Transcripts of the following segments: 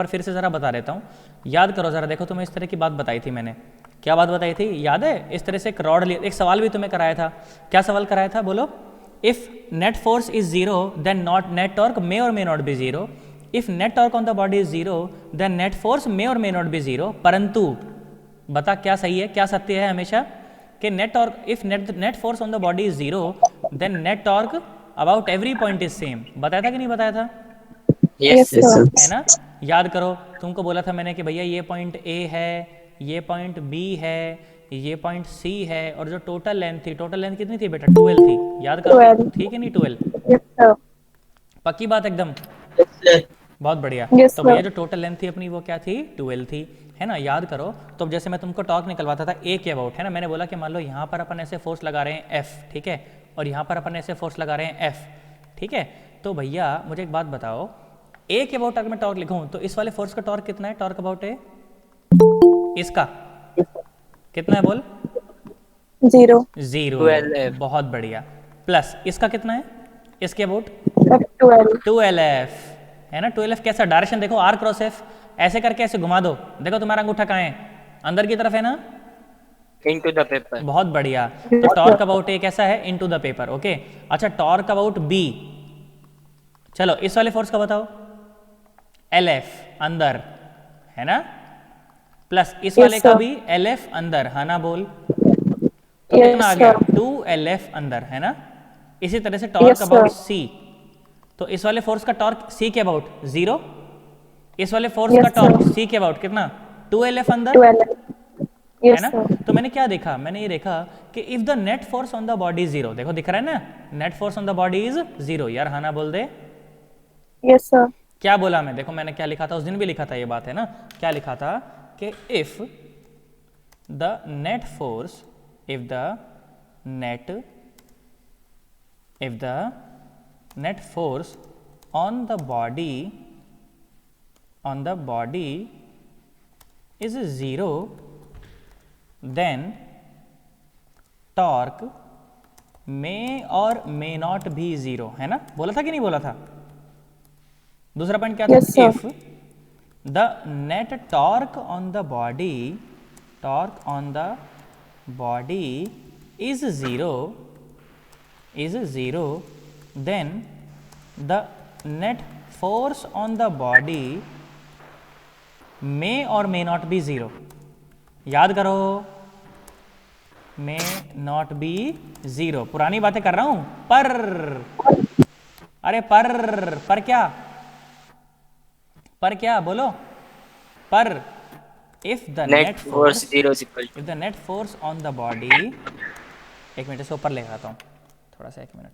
और फिर से ज़रा बता देता हूँ, याद करो ज़रा, देखो तुम्हें इस तरह की बात बताई थी मैंने। क्या बात बताई थी, याद है? इस तरह से एक रॉड लिया, एक सवाल भी तुम्हें कराया था। क्या सवाल कराया था, बोलो? If net force is zero then not net torque may or may not be zero. If net torque on the body is zero then net force may or may not be zero. परंतु बता क्या सही है, क्या सत्य है हमेशा? कि net torque, if net force on the body is zero then net torque about every point is same. बताया था कि नहीं बताया था? Yes sir. है ना? याद करो, तुमको बोला था मैंने कि भैया ये पॉइंट ए है, ये पॉइंट बी है, ये पॉइंट सी है, और जो टोटल लेंथ थी, टोटल लेंथ कितनी थी बेटा? 12 थी। याद करो, 12। ठीक है नहीं? 12। Yes sir. पक्की बात एकदम? बहुत बढ़िया। यस तो भैया सर। जो टोटल लेंथ थी अपनी वो क्या थी? 12 थी, है ना? याद करो। तो अब जैसे मैं तुमको टॉर्क निकलवाता था ए के अबाउट, है ना, मैंने बोला कि मान लो यहाँ पर अपन ऐसे फोर्स लगा रहे हैं एफ, ठीक है, और यहाँ पर अपन ऐसे फोर्स लगा रहे हैं एफ, ठीक है। तो भैया मुझे एक बात बताओ, ए के अबाउट अगर मैं टॉर्क लिखूँ तो इस वाले फोर्स का टॉर्क कितना है? टॉर्क अबाउट ए इसका कितना है बोल? 0। जीरो। 12F। बहुत बढ़िया। प्लस इसका कितना है? इसके अबाउट 12। 12F, है ना? 12F कैसा? डायरेक्शन देखो, आर क्रॉस एफ, ऐसे करके ऐसे घुमा दो। देखो तुम्हारा अंगूठा कहाँ है? अंदर की तरफ है ना? Into the paper. बहुत बढ़िया। तो यस टॉर्क सर। अबाउट ए कैसा है? Into the paper. ओके। अच्छा, टॉर्क अबाउट बी, चलो इस वाले फोर्स का बताओ। LF अंदर, है ना? प्लस इस वाले यस का सर। भी LF अंदर, है ना? बोल। तो कितना आ यस गया? सर। 2LF अंदर, है ना? इसी तरह से torque yes about sir. C, तो इस वाले फोर्स का टॉर्क C के अबाउट 0, इस वाले फोर्स का यस टॉर्क सर। C के अबाउट कितना? 2LF अंदर, 12। है यस ना? सर। तो मैंने क्या देखा? मैंने ये देखा कि if the net force on the body is zero, देखो दिख रहा है ना, net force on the body is zero. यार हाँ ना बोल दे। Yes sir. क्या बोला मैं? देखो मैंने क्या लिखा था, उस दिन भी लिखा था ये बात, है ना? क्या लिखा था कि if the net force, if the net if the net force on the body is zero then torque may or may not be zero, है ना? बोला था कि नहीं बोला था? दूसरा पॉइंट क्या था? Yes sir. If the net torque on the body is zero then the net force on the body may or may not be zero। याद करो, may not be zero। पुरानी बातें कर रहा हूं, पर, अरे पर क्या? पर क्या बोलो? पर if the net force zero is equal if the net force on the body, एक मिनट इसको ऊपर ले आता हूं थोड़ा सा, एक मिनट,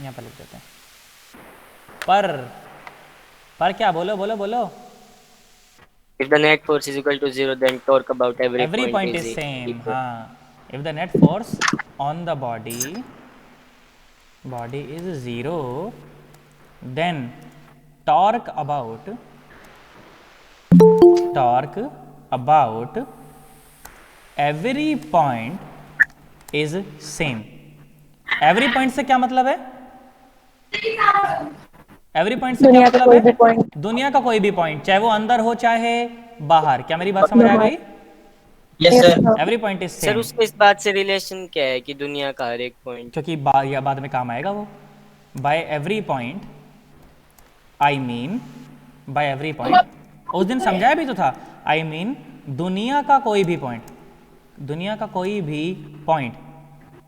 यहाँ पर लिख देते हैं। पर क्या? बोलो बोलो बोलो। If the net force is equal to zero then torque about every every point point is is same, equal. हाँ। If the net force on the body is zero then torque about every point is same. Every point से क्या मतलब है? Every point से क्या दुनिया का मतलब कोई है? भी पॉइंट दुनिया का कोई भी पॉइंट, चाहे वो अंदर हो चाहे बाहर। क्या मेरी बात समझ आ बाहर। गई? Yes sir. Every point is sir same. उसका इस बात से रिलेशन क्या है कि दुनिया का हर एक पॉइंट? क्योंकि या बाद में काम आएगा वो। By every point I mean, by every point, उस दिन समझाया भी तो था। आई मीन दुनिया का कोई भी पॉइंट, दुनिया का कोई भी पॉइंट,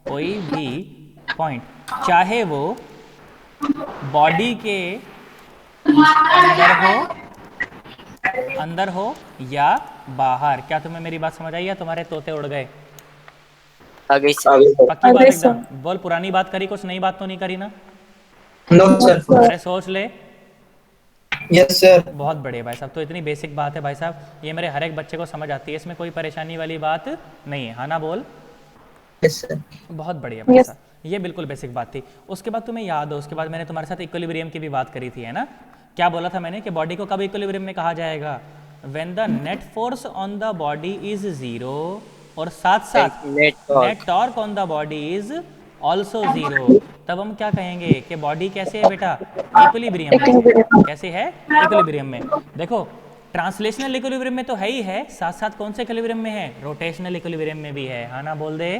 कोई भी पॉइंट, चाहे वो बॉडी के अंदर हो या बाहर। क्या तुम्हें मेरी बात समझ आई या तुम्हारे तोते उड़ गए? आगे सर। पक्की बात अरे एकदम? सर। बोल, पुरानी बात करी, कुछ नई बात तो नहीं करी ना? No sir. अरे सोच ले। Yes sir. बहुत बढ़िया भाई साहब, तो इतनी बेसिक बात है भाई साहब, ये मेरे हर एक बच्चे को समझ आती है, इसमें कोई परेशानी वाली बात नहीं है, हाँ ना? बोल। Yes sir. बहुत बढ़िया भाई यस। साहब, ये बिल्कुल बेसिक बात थी। उसके बाद तुम्हें याद हो, उसके बाद मैंने तुम्हारे साथ इक्विलिब्रियम की भी बात करी थी, है ना? क्या बोला था मैंने कि बॉडी को कब इक्विलिब्रियम में कहा जाएगा? When the net force on the body is zero, और साथ साथ net net torque torque on the body is also zero, तब हम क्या कहेंगे कि बॉडी कैसे है बेटा, इक्विलिब्रियम में। Equilibrium. कैसे है, इक्विलिब्रियम में। देखो ट्रांसलेशनल इक्विलिब्रियम में तो है ही है, साथ साथ कौन से इक्विलिब्रियम में है, रोटेशनल इक्विलिब्रियम में भी है। हाँ ना बोल दे,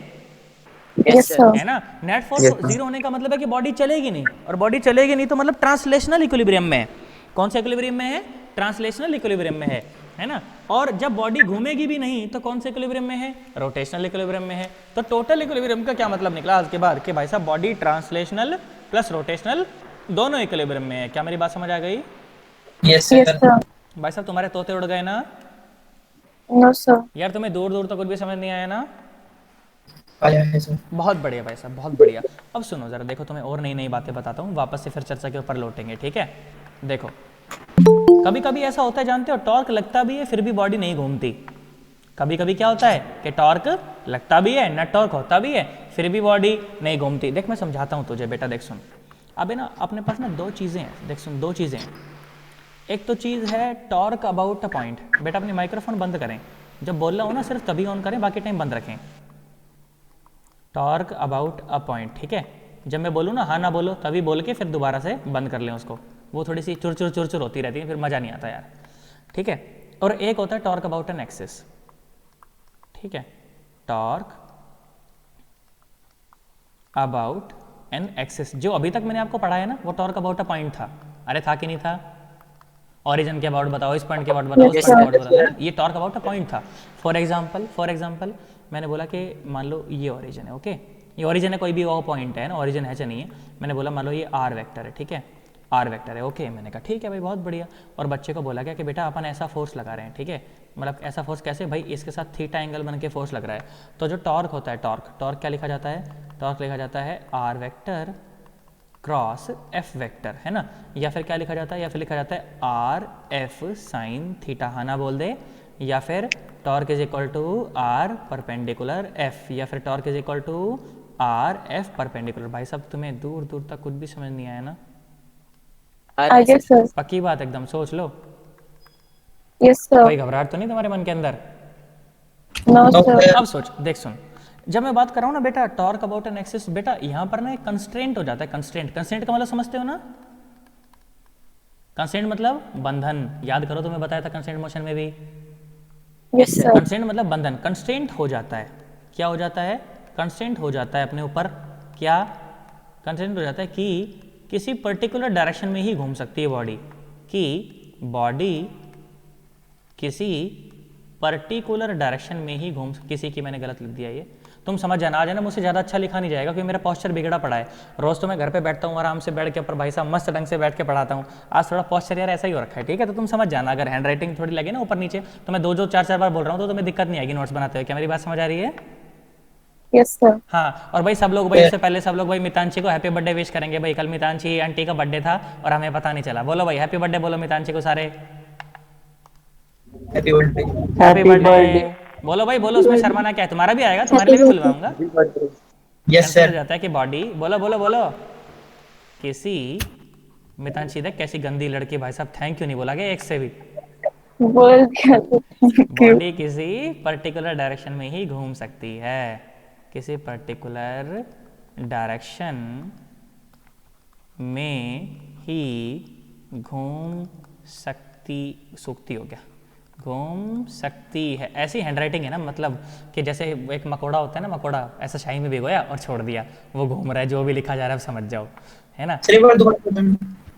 Yes, sir. है ना। Net force Yes, sir. Zero होने का मतलब है कि बॉडी चलेगी नहीं, और बॉडी चलेगी नहीं तो मतलब ट्रांसलेशनल इक्विलिब्रियम में है। कौन से इक्विलिब्रियम में है, ट्रांसलेशनल इक्विलिब्रियम में है ना। और जब बॉडी घूमेगी भी नहीं तो कौन से इक्विलिब्रियम में है, रोटेशनल इक्विलिब्रियम में है। तो टोटल इक्विलिब्रियम का क्या मतलब निकला आज के बाद कि भाई साहब बॉडी ट्रांसलेशनल प्लस रोटेशनल दोनों इक्विलिब्रियम में है। क्या मेरी बात समझ आ गई? Yes, Yes, sir. sir. भाई साहब तुम्हारे तोते उड़ गए ना No, sir. यार, तुम्हें दूर दूर तक कुछ भी समझ नहीं आया ना। आया है सर। बहुत बढ़िया भाई साहब, बहुत बढ़िया। अब सुनो जरा, देखो तुम्हें और नई नई बातें बताता हूँ, वापस से फिर चर्चा के ऊपर लौटेंगे, ठीक है। देखो कभी कभी ऐसा होता है, जानते हो, टॉर्क लगता भी है फिर भी बॉडी नहीं घूमती। कभी कभी क्या होता है कि टॉर्क लगता भी है, नेट टॉर्क होता भी है, फिर भी बॉडी नहीं घूमती। देख मैं समझाता हूँ तुझे बेटा, देख सुन। अब है ना अपने पास ना दो चीज़ें हैं, देख सुन, दो चीज़ें हैं। एक तो चीज़ है टॉर्क अबाउट अ पॉइंट। बेटा अपनी माइक्रोफोन बंद करें, जब बोल रहा हूँ ना सिर्फ तभी ऑन करें, बाकी टाइम बंद रखें। टॉर्क अबाउट अ पॉइंट, ठीक है। जब मैं बोलूँ ना हाँ ना बोलो, तभी बोल के फिर दोबारा से बंद कर लें उसको, वो थोड़ी सी चुर चुर चुर चुर होती रहती है, फिर मज़ा नहीं आता यार, ठीक है। और एक होता है टॉर्क अबाउट एन एक्सिस, ठीक है। टॉर्क अबाउट एन एक्सिस, जो अभी तक मैंने आपको पढ़ाया ना वो टॉर्क अबाउट अ पॉइंट था। अरे था कि नहीं था? ओरिजिन के अबाउट बताओ, इस पॉइंट के अबाउट बताओ, उस पॉइंट के अबाउट बताओ, है ना? ये टॉर्क अबाउट अ पॉइंट था। फॉर एग्जाम्पल मैंने बोला कि मान लो ये ओरिजिन है, ओके, ये ओरिजिन है, कोई भी वो पॉइंट है ना, ओरिजिन है चाहे नहीं है। मैंने बोला मान लो ये आर वेक्टर है, ठीक है, आर वेक्टर है, ओके। मैंने कहा ठीक है भाई, बहुत बढ़िया। और बच्चे को बोला क्या कि बेटा अपन ऐसा फोर्स लगा रहे हैं, ठीक है, मतलब ऐसा फोर्स कैसे भाई, इसके साथ थीटा एंगल बन के फोर्स लग रहा है। तो जो टॉर्क होता है, टॉर्क क्या लिखा जाता है, टॉर्क लिखा जाता है R vector cross F vector, है ना। या फिर क्या लिखा जाता है, या फिर लिखा जाता है आर एफ साइन थीटा, हाँ ना बोल दे। या फिर torque is equal to R perpendicular F, या फिर torque is equal to R F perpendicular. भाई साहब तुम्हें दूर दूर तक कुछ भी समझ नहीं आया ना? I guess, sir. पक्की बात एकदम, सोच लो। Yes, sir. कोई घबराहट तो नहीं तुम्हारे मन के अंदर? No, No, sir. sir. अब सोच, देख सुन, जब मैं बात कर रहा हूँ ना बेटा टॉर्क अबाउट एन एक्सिस, बेटा यहाँ पर ना एक कंस्ट्रेंट हो जाता है। कंस्ट्रेंट का मतलब समझते हो ना? कंस्ट्रेंट मतलब बंधन, याद करो, तुम्हें बताया था कंस्ट्रेंट मोशन में भी। Yes, sir. कंस्ट्रेंट मतलब बंधन, कंस्ट्रेंट हो जाता है। क्या हो जाता है? कंस्ट्रेंट हो जाता है अपने ऊपर। क्या कंस्ट्रेंट हो जाता है कि किसी पर्टिकुलर डायरेक्शन में ही घूम सकती है बॉडी, कि बॉडी किसी पर्टिकुलर डायरेक्शन में ही घूम, किसी की मैंने गलत लिख दिया, ये तुम समझ जाना। आज है ना मुझसे ज़्यादा अच्छा लिखा नहीं जाएगा क्योंकि मेरा पोस्चर बिगड़ा पड़ा है। रोज़ तो मैं घर पे बैठता हूँ आराम से बेड के ऊपर, भाई साहब मस्त ढंग से बैठ के पढ़ाता हूँ। आज थोड़ा पोस्चर यार ऐसा ही हो रखा है, ठीक है। तो तुम समझ जाना, अगर हैंड राइटिंग थोड़ी लगे ना ऊपर नीचे तो मैं दो चार बार बोल रहा हूँ तो तुम्हें दिक्कत नहीं आएगी नोट्स बनाते हुए। क्या मेरी बात समझ आ रही है? Yes, sir. हाँ, और भाई सब लोग, भाई इससे पहले सब लोग भाई मितांशी को हैप्पी बर्थडे विश करेंगे। भाई कल मितांशी आंटी का बर्थडे था और हमें पता नहीं चला। बोलो भाई हैप्पी बर्थडे, बोलो मितांशी को सारे हैप्पी बर्थडे। हैप्पी बर्थडे बोलो भाई, बोलो, उसमें शर्माना क्या है, तुम्हारा भी आएगा, तुम्हारे लिए भी बुलवाऊंगा। Yes consider sir. जाता है कि बॉडी, बोलो बोलो बोलो, किसी, मितांशी देख कैसी गंदी लड़की, भाई साहब थैंक यू नहीं बोला गया एक से भी। बोल दिया तो thank you. बॉडी किसी पर्टिकुलर डायरेक्शन में ही घूम सकती है, किसी पर्टिकुलर डायरेक्शन में ही घूम सकती हो, क्या घूम सकती है। ऐसी हैंडराइटिंग है ना, मतलब कि जैसे एक मकोड़ा होता है ना, मकोड़ा ऐसा शाही में भिगोया और छोड़ दिया, वो घूम रहा है, जो भी लिखा जा रहा है समझ जाओ, है ना। सर एक बार दोबारा।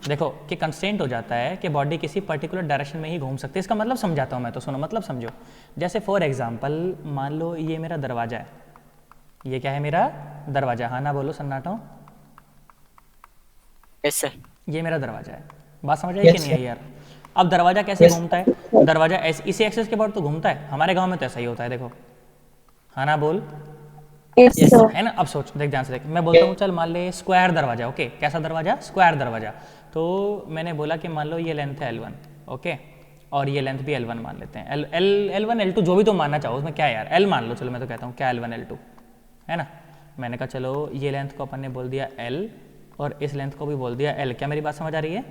देखो कि कंस्ट्रेंट हो जाता है कि बॉडी किसी पर्टिकुलर डायरेक्शन में ही घूम सकती है। इसका मतलब समझाता हूँ मैं, तो सुनो, मतलब समझो। जैसे फॉर एग्जांपल मान लो ये मेरा दरवाजा है, ये क्या है मेरा दरवाजा, हाँ ना बोलो सन्नाटो। Yes sir. ये मेरा दरवाजा है, बात समझ आई कि नहीं आई यार? अब दरवाजा कैसे घूमता है? दरवाजा इसी एक्सिस के बाद तो घूमता है, हमारे गाँव में तो ऐसा ही होता है, देखो हाँ ना बोल। Yes, yes sir. है ना। अब सोच, देख ध्यान से देख, मैं बोलता हूँ चल मान ले स्क्वायर दरवाजा, ओके, कैसा दरवाजा? स्क्वायर दरवाजा। तो मैंने बोला कि मान लो ये लेंथ है L1, ओके, और ये लेंथ भी L1 मान लेते हैं, L1 L2 जो भी तुम मानना चाहो, उसमें क्या है यार, L मान लो, चलो मैं तो कहता हूँ क्या L1 L2, है ना। मैंने कहा चलो ये लेंथ को अपन ने बोल दिया L और इस लेंथ को भी बोल दिया L। क्या मेरी बात समझ आ रही है?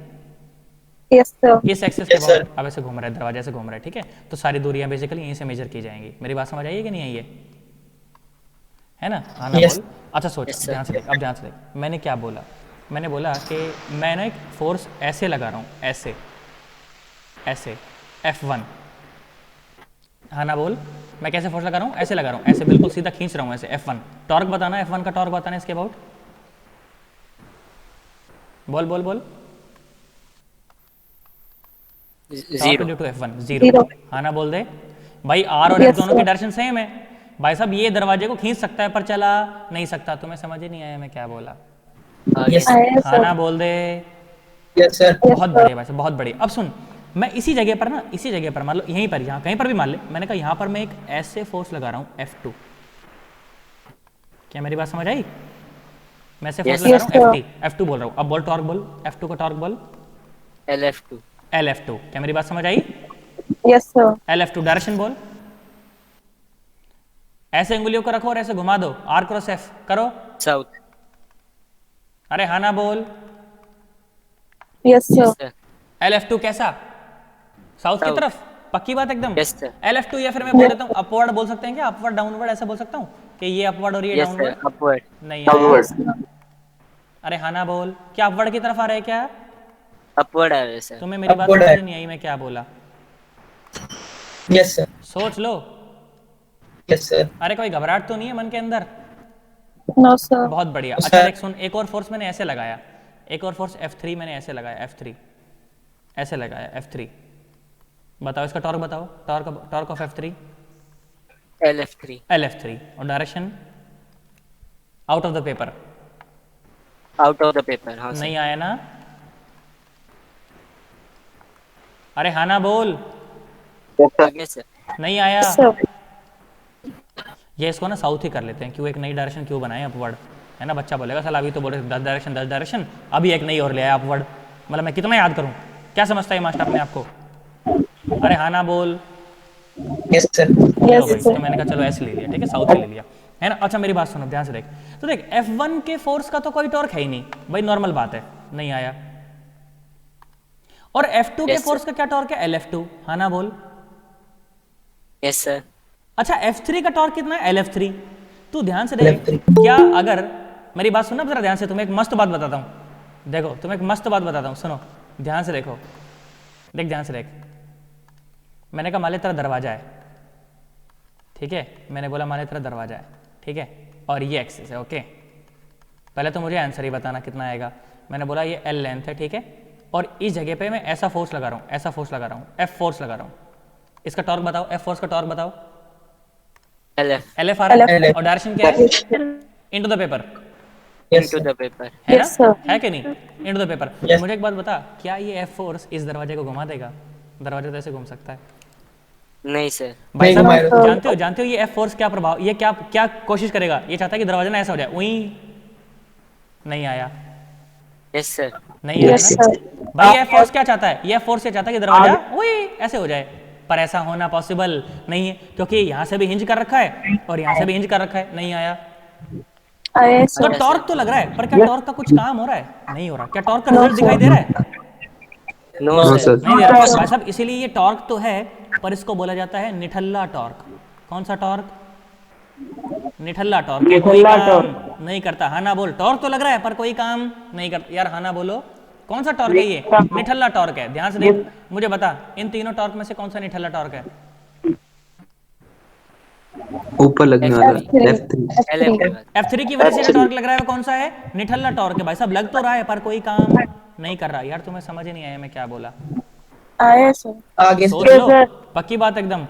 Yes, sir. इस एक्सिस के Yes, sir. बाद अब ऐसे घूम रहा है, दरवाजे से घूम रहा है, ठीक है। तो सारी दूरियां बेसिकली यहीं से मेजर की जाएंगी। मेरी बात समझ आई है कि नहीं आई है? है ना? हाँ ना Yes. बोल। अच्छा सोच, Yes, sir. ध्यान से देख, अब ध्यान से देख, मैंने क्या बोला? मैंने बोला कि मैं ना एक फोर्स ऐसे लगा रहा हूँ, ऐसे ऐसे F1। हाँ ना बोल, मैं कैसे फोर्स लगा रहा हूँ? ऐसे लगा रहा हूँ, ऐसे बिल्कुल सीधा खींच रहा हूँ ऐसे F1। टॉर्क बताना, F1 का टॉर्क बताना इसके अबाउट। बोल बोल बोल। Torque 0. Due to F1 Zero. 0। हाँ ना बोल दे भाई। आर और Yes, एफ दोनों की sir. डायरेक्शन सेम है भाई साहब। ये दरवाजे को खींच सकता है पर चला नहीं सकता। तुम्हें समझ ही नहीं आया मैं क्या बोला? Yes. आया हाँ ना सर। बोल दे। Yes, sir. Yes, बहुत sir. बढ़िया भाई साहब, बहुत बढ़िया। अब सुन, मैं इसी जगह पर ना, इसी जगह पर मान लो, यहीं पर, यहाँ कहीं पर भी मान ले, मैंने कहा यहाँ पर मैं एक ऐसे फोर्स लगा रहा हूँ F2। क्या मेरी बात समझ आई? मैं ऐसे फोर्स Yes. लगा Yes, रहा हूँ sir. F2 बोल रहा हूँ। अब बोल टॉर्क बोल, F2 का टॉर्क बोल। LF2. LF2। क्या मेरी बात समझ आई? Yes, sir. LF2 डायरेक्शन बोल। ऐसे उंगलियों को रखो और ऐसे घुमा दो, R क्रॉस F करो। South. अरे हाँ ना बोल। Yes, sir. Yes, sir. LF2 कैसा? साउथ की South. तरफ? पक्की बात एकदम? Yes, sir. LF2 या फिर मैं बोल देता हूँ अपवर्ड बोल सकते हैं क्या? अपवर्ड डाउनवर्ड ऐसा बोल सकता हूँ कि ये अपवर्ड और ये Yes, sir. डाउनवर्ड? Upward. नहीं आया। Yes, sir. अरे हाँ ना बोल। क्या अपवर्ड की तरफ आ रहा है क्या? Upward आ रहे sir. तुम्हें मेरी बात Upward समझ है। नहीं आई मैं क्या बोला? Yes, sir. सोच लो। Yes, sir. अरे कोई घबराहट तो नहीं है मन के अंदर? No, sir. बहुत बढ़िया। Sir. अच्छा देख सुन, एक और फोर्स मैंने ऐसे लगाया, एक और फोर्स F3 मैंने ऐसे लगाया, F3 ऐसे लगाया, F3। बताओ इसका टॉर्क बताओ। Torque of F3। LF3. LF3 और direction out of the paper. Out of the paper. हाँ sir. नहीं आया ना? अरे हाँ ना बोल। आगे sir. नहीं आया। Yes, sir. ये इसको ना साउथ ही कर लेते हैं। क्यों एक नई डायरेक्शन क्यों बनाए अपवर्ड? है ना? बच्चा बोलेगा साला अभी तो बोले 10 डायरेक्शन 10 डायरेक्शन, अभी एक नई और ले आया अपवर्ड। मतलब मैं कितना याद करूं? क्या समझता है मास्टर अपने आप को? अरे हाँ ना बोल। Yes, sir. चलो Yes, भाई, sir. तो मैंने कहा चलो ऐसे ले लिया, ठीक है, साउथ ही ले लिया, है ना? अच्छा मेरी बात सुनो ध्यान से देख। तो देख F1 के फोर्स का तो कोई टॉर्क है ही नहीं भाई, नॉर्मल बात है, नहीं आया। और F2 के Yes, फोर्स का क्या टॉर्क है? LF2। हाँ ना बोल। Yes, sir. अच्छा F3 का टॉर्क कितना है? LF3। तू ध्यान से देख, LF3। क्या अगर मेरी बात सुनना जरा ध्यान से, तुम्हें एक मस्त बात बताता हूँ। देखो तुम्हें एक मस्त बात बताता हूँ, सुनो ध्यान से देखो, देख ध्यान से देख। मैंने कहा मान ले तेरा दरवाजा है, ठीक है, मैंने बोला मान ले तेरा दरवाजा है, ठीक है, और ये एक्सिस है, ओके। पहले तो मुझे आंसर ही बताना कितना आएगा। मैंने बोला ये L लेंथ है, ठीक है, और इस जगह पे मैं ऐसा फोर्स लगा रहा हूँ, ऐसा फोर्स लगा रहा हूँ, F फोर्स लगा रहा हूँ। इसका टॉर्क बताओ, F फोर्स का टॉर्क बताओ। LF. LF आ रहा है LF। और डायरेक्शन क्या है? Into the paper, Yes, Into sir. the paper. है ना? Yes, sir. है कि नहीं? Into the paper. Yes. मुझे एक बात बता, क्या ये F फोर्स इस दरवाजे को घुमा देगा? दरवाजा तो ऐसे घूम सकता है नहीं sir. भाई नहीं साहब। घुमाएगा। जानते हो ये F फोर्स क्या प्रभाव, ये क्या क्या कोशिश करेगा? ये चाहता है कि दरवाजा ना ऐसा हो जाए, वही नहीं आया, Yes, sir. नहीं आया Yes, ना? sir. भाई ये फोर्स क्या चाहता है? ये फोर्स ये चाहता है कि दरवाजा वही ऐसे हो जाए, पर ऐसा होना पॉसिबल नहीं है क्योंकि यहाँ से भी हिंज कर रखा है और यहाँ से भी हिंज कर रखा है, नहीं आया। आया तो सर। टॉर्क तो लग रहा है, पर क्या टॉर्क का कुछ काम हो रहा है? नहीं हो रहा। क्या टॉर्क का रिजल्ट दिखाई दे रहा है? No, No, sir. नहीं दे रहा भाई साहब। इसीलिए ये टॉर्क तो है, पर इसको बोला जाता है निठल्ला टॉर्क। कौन सा टॉर्क? निठल्ला टॉर्क। ये कोई काम नहीं करता। हाँ ना बोल। टॉर्क तो लग रहा है पर कोई काम नहीं करता। यार हाँ ना बोलो, कौन सा टॉर्क है ये? निठल्ला टॉर्क है। ध्यान से देख, मुझे बता इन तीनों टॉर्क में से कौन सा निठल्ला टॉर्क है? ऊपर लगने वाला F3. F3। LF के बाद. F3 की वजह से जो टॉर्क लग रहा है वो कौन सा है? निठल्ला टॉर्क है भाई साहब। लग तो रहा है पर कोई काम नहीं कर रहा। यार तुम्हें समझ ही नहीं आया मैं क्या बोला? आया सर। आगे सोच sir. लो, पक्की बात एकदम।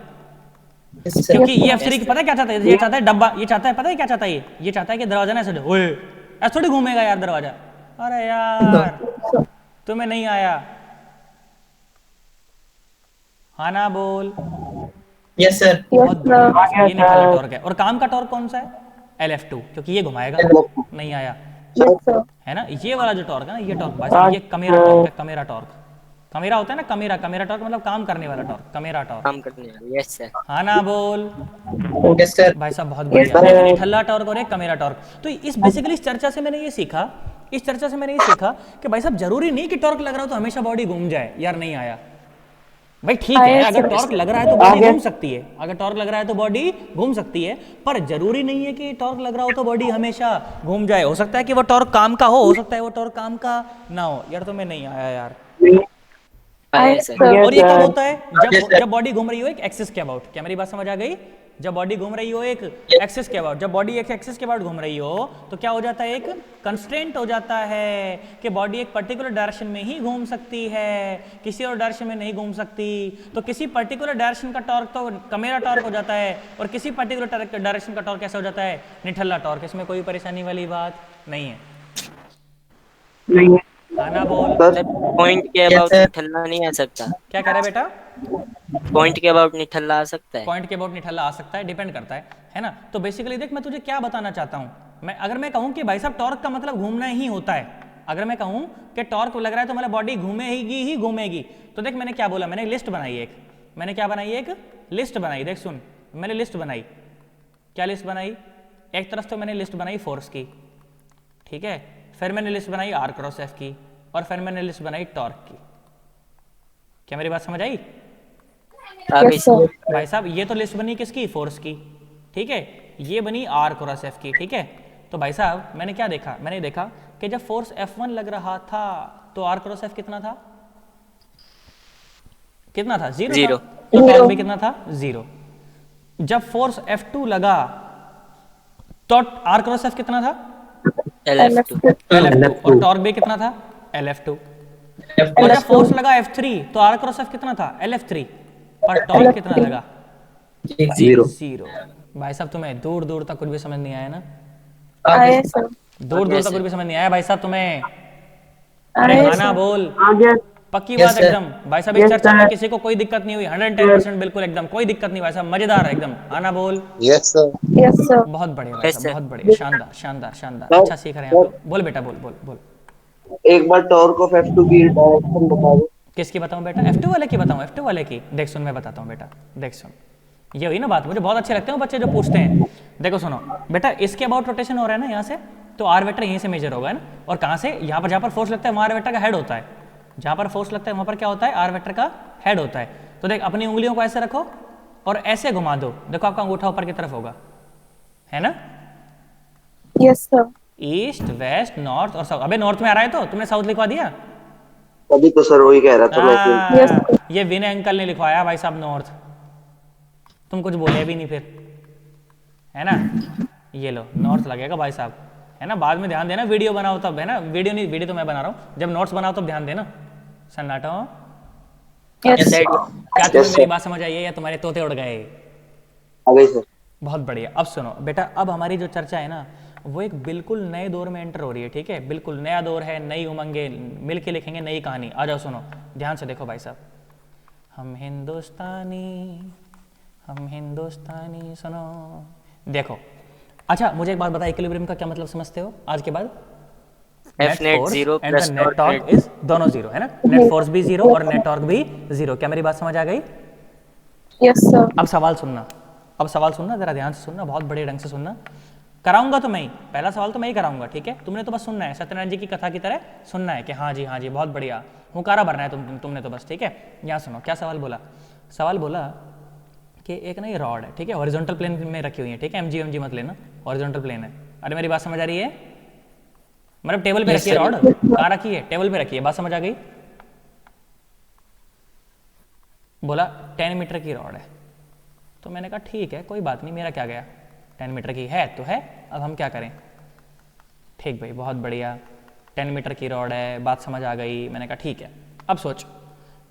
Yes, sir. क्योंकि ये F3 पता है क्या चाहता है? ये चाहता है डब्बा, ये चाहता है, पता है क्या चाहता है? ये चाहता है कि दरवाजा ना ऐसे ओए ऐसे थोड़ी घूमेगा यार दरवाजा। अरे यार तुम्हें नहीं आया। हाँ ना बोल। Yes, sir. Yes, बहुत sir. बढ़िया। ये निकाला टॉर्क है। और काम का टॉर्क कौन सा है? LF2, क्योंकि ये घुमाएगा। नहीं आया, Yes, sir. है ना? ये वाला जो टॉर्क है ना, ये टॉर्क भाई साहब, ये कमेरा टॉर्क है। कमेरा टॉर्क, कमेरा होता है ना, कमेरा, कमेरा टॉर्क मतलब काम करने वाला टॉर्क, कमेरा टॉर्क। काम करने वाला. Yes, sir. हाँ ना बोल। Yes, sir. भाई साहब बहुत बढ़िया। एक निठल्ला टॉर्क और एक कमेरा टॉर्क। तो इस बेसिकली इस चर्चा से मैंने ये सीखा, इस चर्चा से मैंने ये सीखा कि भाई साहब जरूरी नहीं कि टॉर्क लग रहा हो तो हमेशा बॉडी घूम जाए। यार नहीं आया। भाई ठीक है, आया अगर सर। टॉर्क लग रहा है तो बॉडी घूम सकती है, अगर टॉर्क लग रहा है तो बॉडी घूम सकती है, पर जरूरी नहीं है कि टॉर्क लग रहा हो तो बॉडी हमेशा घूम जाए। हो सकता है कि वो टॉर्क काम का हो सकता है वो टॉर्क काम का ना हो। यार तो मैं नहीं आया यार। आया आया सर। सर। और ये कब होता है? Yes, जब sir. जब बॉडी घूम रही हो एक एक्सिस के अबाउट। क्या मेरी बात समझ आ गई? जब बॉडी घूम रही हो एक एक्सिस के अबाउट, जब बॉडी एक एक्सिस के अबाउट घूम रही हो तो क्या हो जाता है? एक कंस्ट्रेंट हो जाता है कि बॉडी एक पर्टिकुलर डायरेक्शन में ही घूम सकती है, किसी और डायरेक्शन में नहीं घूम सकती। तो किसी पर्टिकुलर डायरेक्शन का टॉर्क तो कमेरा टॉर्क हो जाता है, और किसी पर्टिकुलर डायरेक्शन का टॉर्क कैसे हो जाता है? निठल्ला टॉर्क। इसमें कोई परेशानी वाली बात नहीं है। आना बोल। पॉइंट के Yes, अबाउट sir. निठल्ला नहीं आ सकता? क्या कह रहे बेटा? पॉइंट के अबाउट निठल्ला आ सकता है? पॉइंट के अबाउट निठल्ला आ सकता है, डिपेंड करता है ना। तो बेसिकली देख मैं तुझे क्या बताना चाहता हूँ, अगर मैं कहूँ कि भाई साहब टॉर्क का मतलब घूमना ही होता है, अगर मैं कहूँ कि टॉर्क लग रहा है तो मतलब बॉडी घूमेगी ही घूमेगी, तो देख मैंने क्या बोला, मैंने लिस्ट बनाई एक, मैंने क्या बनाई? एक लिस्ट बनाई। देख सुन, मैंने लिस्ट बनाई। क्या लिस्ट बनाई? एक तरफ तो मैंने लिस्ट बनाई फोर्स की, ठीक है, फिर मैंने लिस्ट बनाई आर क्रॉस एफ की, और फिर मैंने लिस्ट बनाई टॉर्क की। क्या मेरी बात समझ आई? आ गई Yes, sir. भाई साहब ये तो लिस्ट बनी किसकी? फोर्स की, ठीक है, ये बनी आर क्रॉस एफ की, ठीक है। तो भाई साहब मैंने क्या देखा? मैंने देखा कि जब फोर्स F1 लग रहा था तो आर क्रॉस एफ कितना था? कितना था? जीरो। Zero. तो टॉर्क Zero. भी कितना था? जीरो। जब फोर्स F2 लगा तो आर क्रॉस एफ कितना था? LF2। LF2। और टॉर्क भी कितना था? LF2। और जब फोर्स लगा F3 तो आर क्रॉस एफ कितना था? LF3। पर टॉर्क कितना लगा? जीरो। जीरो। भाई साहब तुम्हें दूर दूर तक कुछ भी समझ नहीं आया ना? आया सर। दूर दूर Yes, तक sir. कुछ भी समझ नहीं आया भाई साहब तुम्हें? अरे आया खाना सर। बोल, पक्की Yes, बात sir. एकदम। भाई साहब इस चर्चा में किसी को कोई दिक्कत नहीं हुई? 110% बिल्कुल एकदम कोई दिक्कत नहीं भाई साहब, मजेदार एकदम। आना बोल। Yes, sir. Yes, sir. बहुत बढ़िया भाई Yes, साहब, sir. बहुत बढ़िया, शानदार शानदार शानदार, अच्छा सीख रहे हैं आप लोग। बोल बेटा, बोल बोल बोल। एक बार टॉर्क ऑफ F2 की डायरेक्शन बता दो। किसकी बताऊं बेटा? F2 वाले की बताऊं? F2 वाले की देख सुन, मैं बताता हूं बेटा, देख सुन, ये हुई ना बात। मुझे बहुत अच्छे लगते हैं वो बच्चे जो पूछते हैं। देखो सुनो बेटा, इसके अबाउट रोटेशन हो रहा है ना यहाँ से, तो आर वेक्टर यहीं से मेजर होगा, है ना। और कहाँ से? यहाँ पर, जहाँ पर फोर्स लगता है वहाँ आर वेक्टर का हेड होता है, जहाँ पर फोर्स लगता है वहाँ पर क्या होता है? आर वेक्टर का हेड होता है। तो देख अपनी उंगलियों को ऐसे रखो और ऐसे घुमा दो, देखो आपका अंगूठा ऊपर की तरफ होगा, है ना। Yes, sir. East west north और साउथ। अबे नॉर्थ में आ रहा है तो तुमने साउथ लिखवा दिया। तभी तो सर वही कह रहा था वैसे। Yes. ये विनय अंकल ने लिखवाया भाई साहब नॉर्थ, तुम कुछ बोले भी नहीं फिर, है ना। ये लो नॉर्थ लगेगा भाई साहब, है ना। बाद में ध्यान देना, वीडियो बनाओ तब, है ना। वीडियो नहीं, वीडियो तो मैं बना रहा हूँ, जब नोट्स बनाओ तब ध्यान देना। सन्नाटा। Yes, Yes, sir. sir. क्या तुम्हें Yes, मेरी sir. बात समझ आई है या तुम्हारे तोते उड़ गए? आ गई सर। बहुत बढ़िया। अब सुनो बेटा, अब हमारी जो चर्चा है ना वो एक बिल्कुल नए दौर में एंटर हो रही है, ठीक है। बिल्कुल नया दौर है, नई उमंगे, मिल के लिखेंगे नई कहानी। आ जाओ सुनो ध्यान से, देखो भाई साहब, हम हिंदुस्तानी सुनो, देखो। अच्छा मुझे एक बात बता, इक्विलिब्रियम का क्या मतलब समझते हो आज के बाद? F net 0 and plus the net torque torque net. Is दोनों जीरो, है ना। नेट फोर्स भी जीरो और नेट टॉर्क भी जीरो। क्या मेरी बात समझ आ गई? Yes, sir. अब सवाल सुनना, अब सवाल सुनना, जरा ध्यान से सुनना, बहुत बड़े ढंग से सुनना। कराऊंगा तो मैं ही, पहला सवाल तो मैं ही कराऊंगा, ठीक है। तुमने तो बस सुनना है, सत्यनारायण जी की कथा की तरह सुनना है कि हाँ जी बहुत बढ़िया, हुकारा भरना है तुमने तो बस, ठीक है। यहाँ सुनो क्या सवाल बोला। सवाल बोला कि एक ना ये रॉड है, ठीक है, हॉरिजॉन्टल प्लेन में रखी हुई है, ठीक है। एमजी मत लेना, हॉरिजॉन्टल प्लेन है। अरे मेरी बात समझ आ रही है? मतलब टेबल पे Yes, रखी है sir. रॉड, कहाँ रखी है? टेबल पे रखी है, बात समझ आ गई? बोला 10 मीटर की रॉड है, तो मैंने कहा ठीक है कोई बात नहीं, मेरा क्या गया, 10 मीटर की है तो है, अब हम क्या करें। ठीक भाई, बहुत बढ़िया, 10 मीटर की रॉड है, बात समझ आ गई। मैंने कहा ठीक है। अब सोच,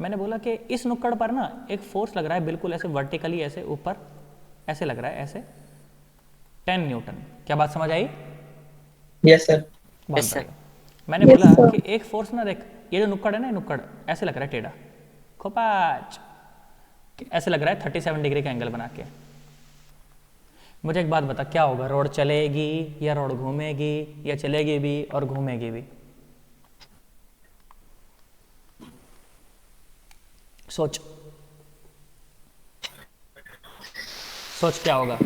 मैंने बोला कि इस नुक्कड़ पर ना एक फोर्स लग रहा है, बिल्कुल ऐसे वर्टिकली, ऐसे ऊपर ऐसे लग रहा है, ऐसे 10 न्यूटन। क्या बात समझ आई? Yes, sir. बहुत Yes, sir. बढ़िया। मैंने Yes, बोला sir. कि एक फोर्स ना देख, ये जो नुक्कड़ है ना, ये नुक्कड़ ऐसे लग रहा है टेढ़ा, खोपाच ऐसे लग रहा है 37 डिग्री का एंगल बना के। मुझे एक बात बता, क्या होगा? रोड चलेगी या रोड घूमेगी, या चलेगी भी और घूमेगी भी? सोच सोच क्या होगा?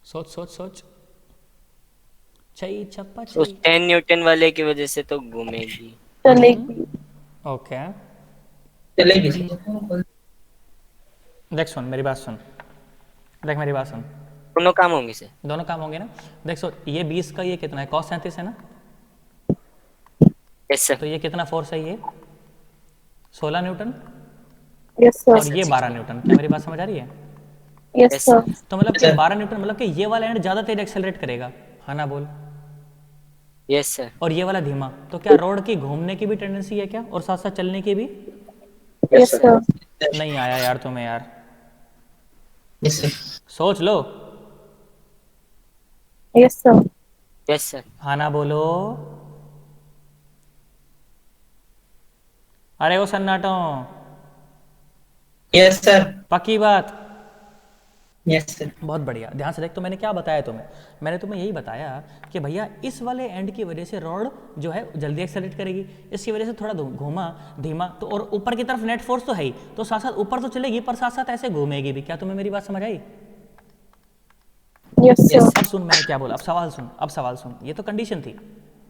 सोच सोच सोच। छई छप्पा उस छई। 10 न्यूटन वाले की वजह से तो घूमेगी। चलेगी। ओके, चलेगी। देख सुन मेरी बात सुन, देख मेरी बात सुन, दोनों काम होंगे सर। दोनों काम होंगे ना। देख सो ये 20 का ये कितना है, cos 37 है ना, यस सर। तो ये कितना फोर्स है, ये 16 न्यूटन Yes, sir. और ये 12 न्यूटन। क्या मेरी बात समझ आ रही है? Yes, Yes, sir. तो मतलब कि 12 न्यूटन मतलब कि ये वाला एंड ज़्यादा तेज एक्सेलरेट करेगा, हाँ ना बोल, यस सर। और ये वाला धीमा। तो क्या रोड की घूमने की भी टेंडेंसी है क्या, और साथ साथ चलने की भी? Yes, sir. नहीं आया यार तुम्हें यार, यस सर। सोच लो, Yes, sir. Yes sir. हाँ ना बोलो। अरे वो सन्नाटो, यस सर। पक्की बात। Yes sir. बहुत बढ़िया, ध्यान से देख। तो मैंने क्या बताया तुम्हें, मैंने तुम्हें यही बताया कि भैया इस वाले एंड की वजह से रॉड जो है जल्दी एक्सेलरेट करेगी, इसकी वजह से थोड़ा घूमा धीमा, तो और ऊपर की तरफ नेट फोर्स तो है ही, तो साथ साथ ऊपर तो चलेगी पर साथ साथ ऐसे घूमेगी भी। क्या तुम्हें मेरी बात समझ आई? Yes, sir. अब सुन मैंने क्या बोला, अब सवाल सुन, अब सवाल सुन। ये तो कंडीशन थी,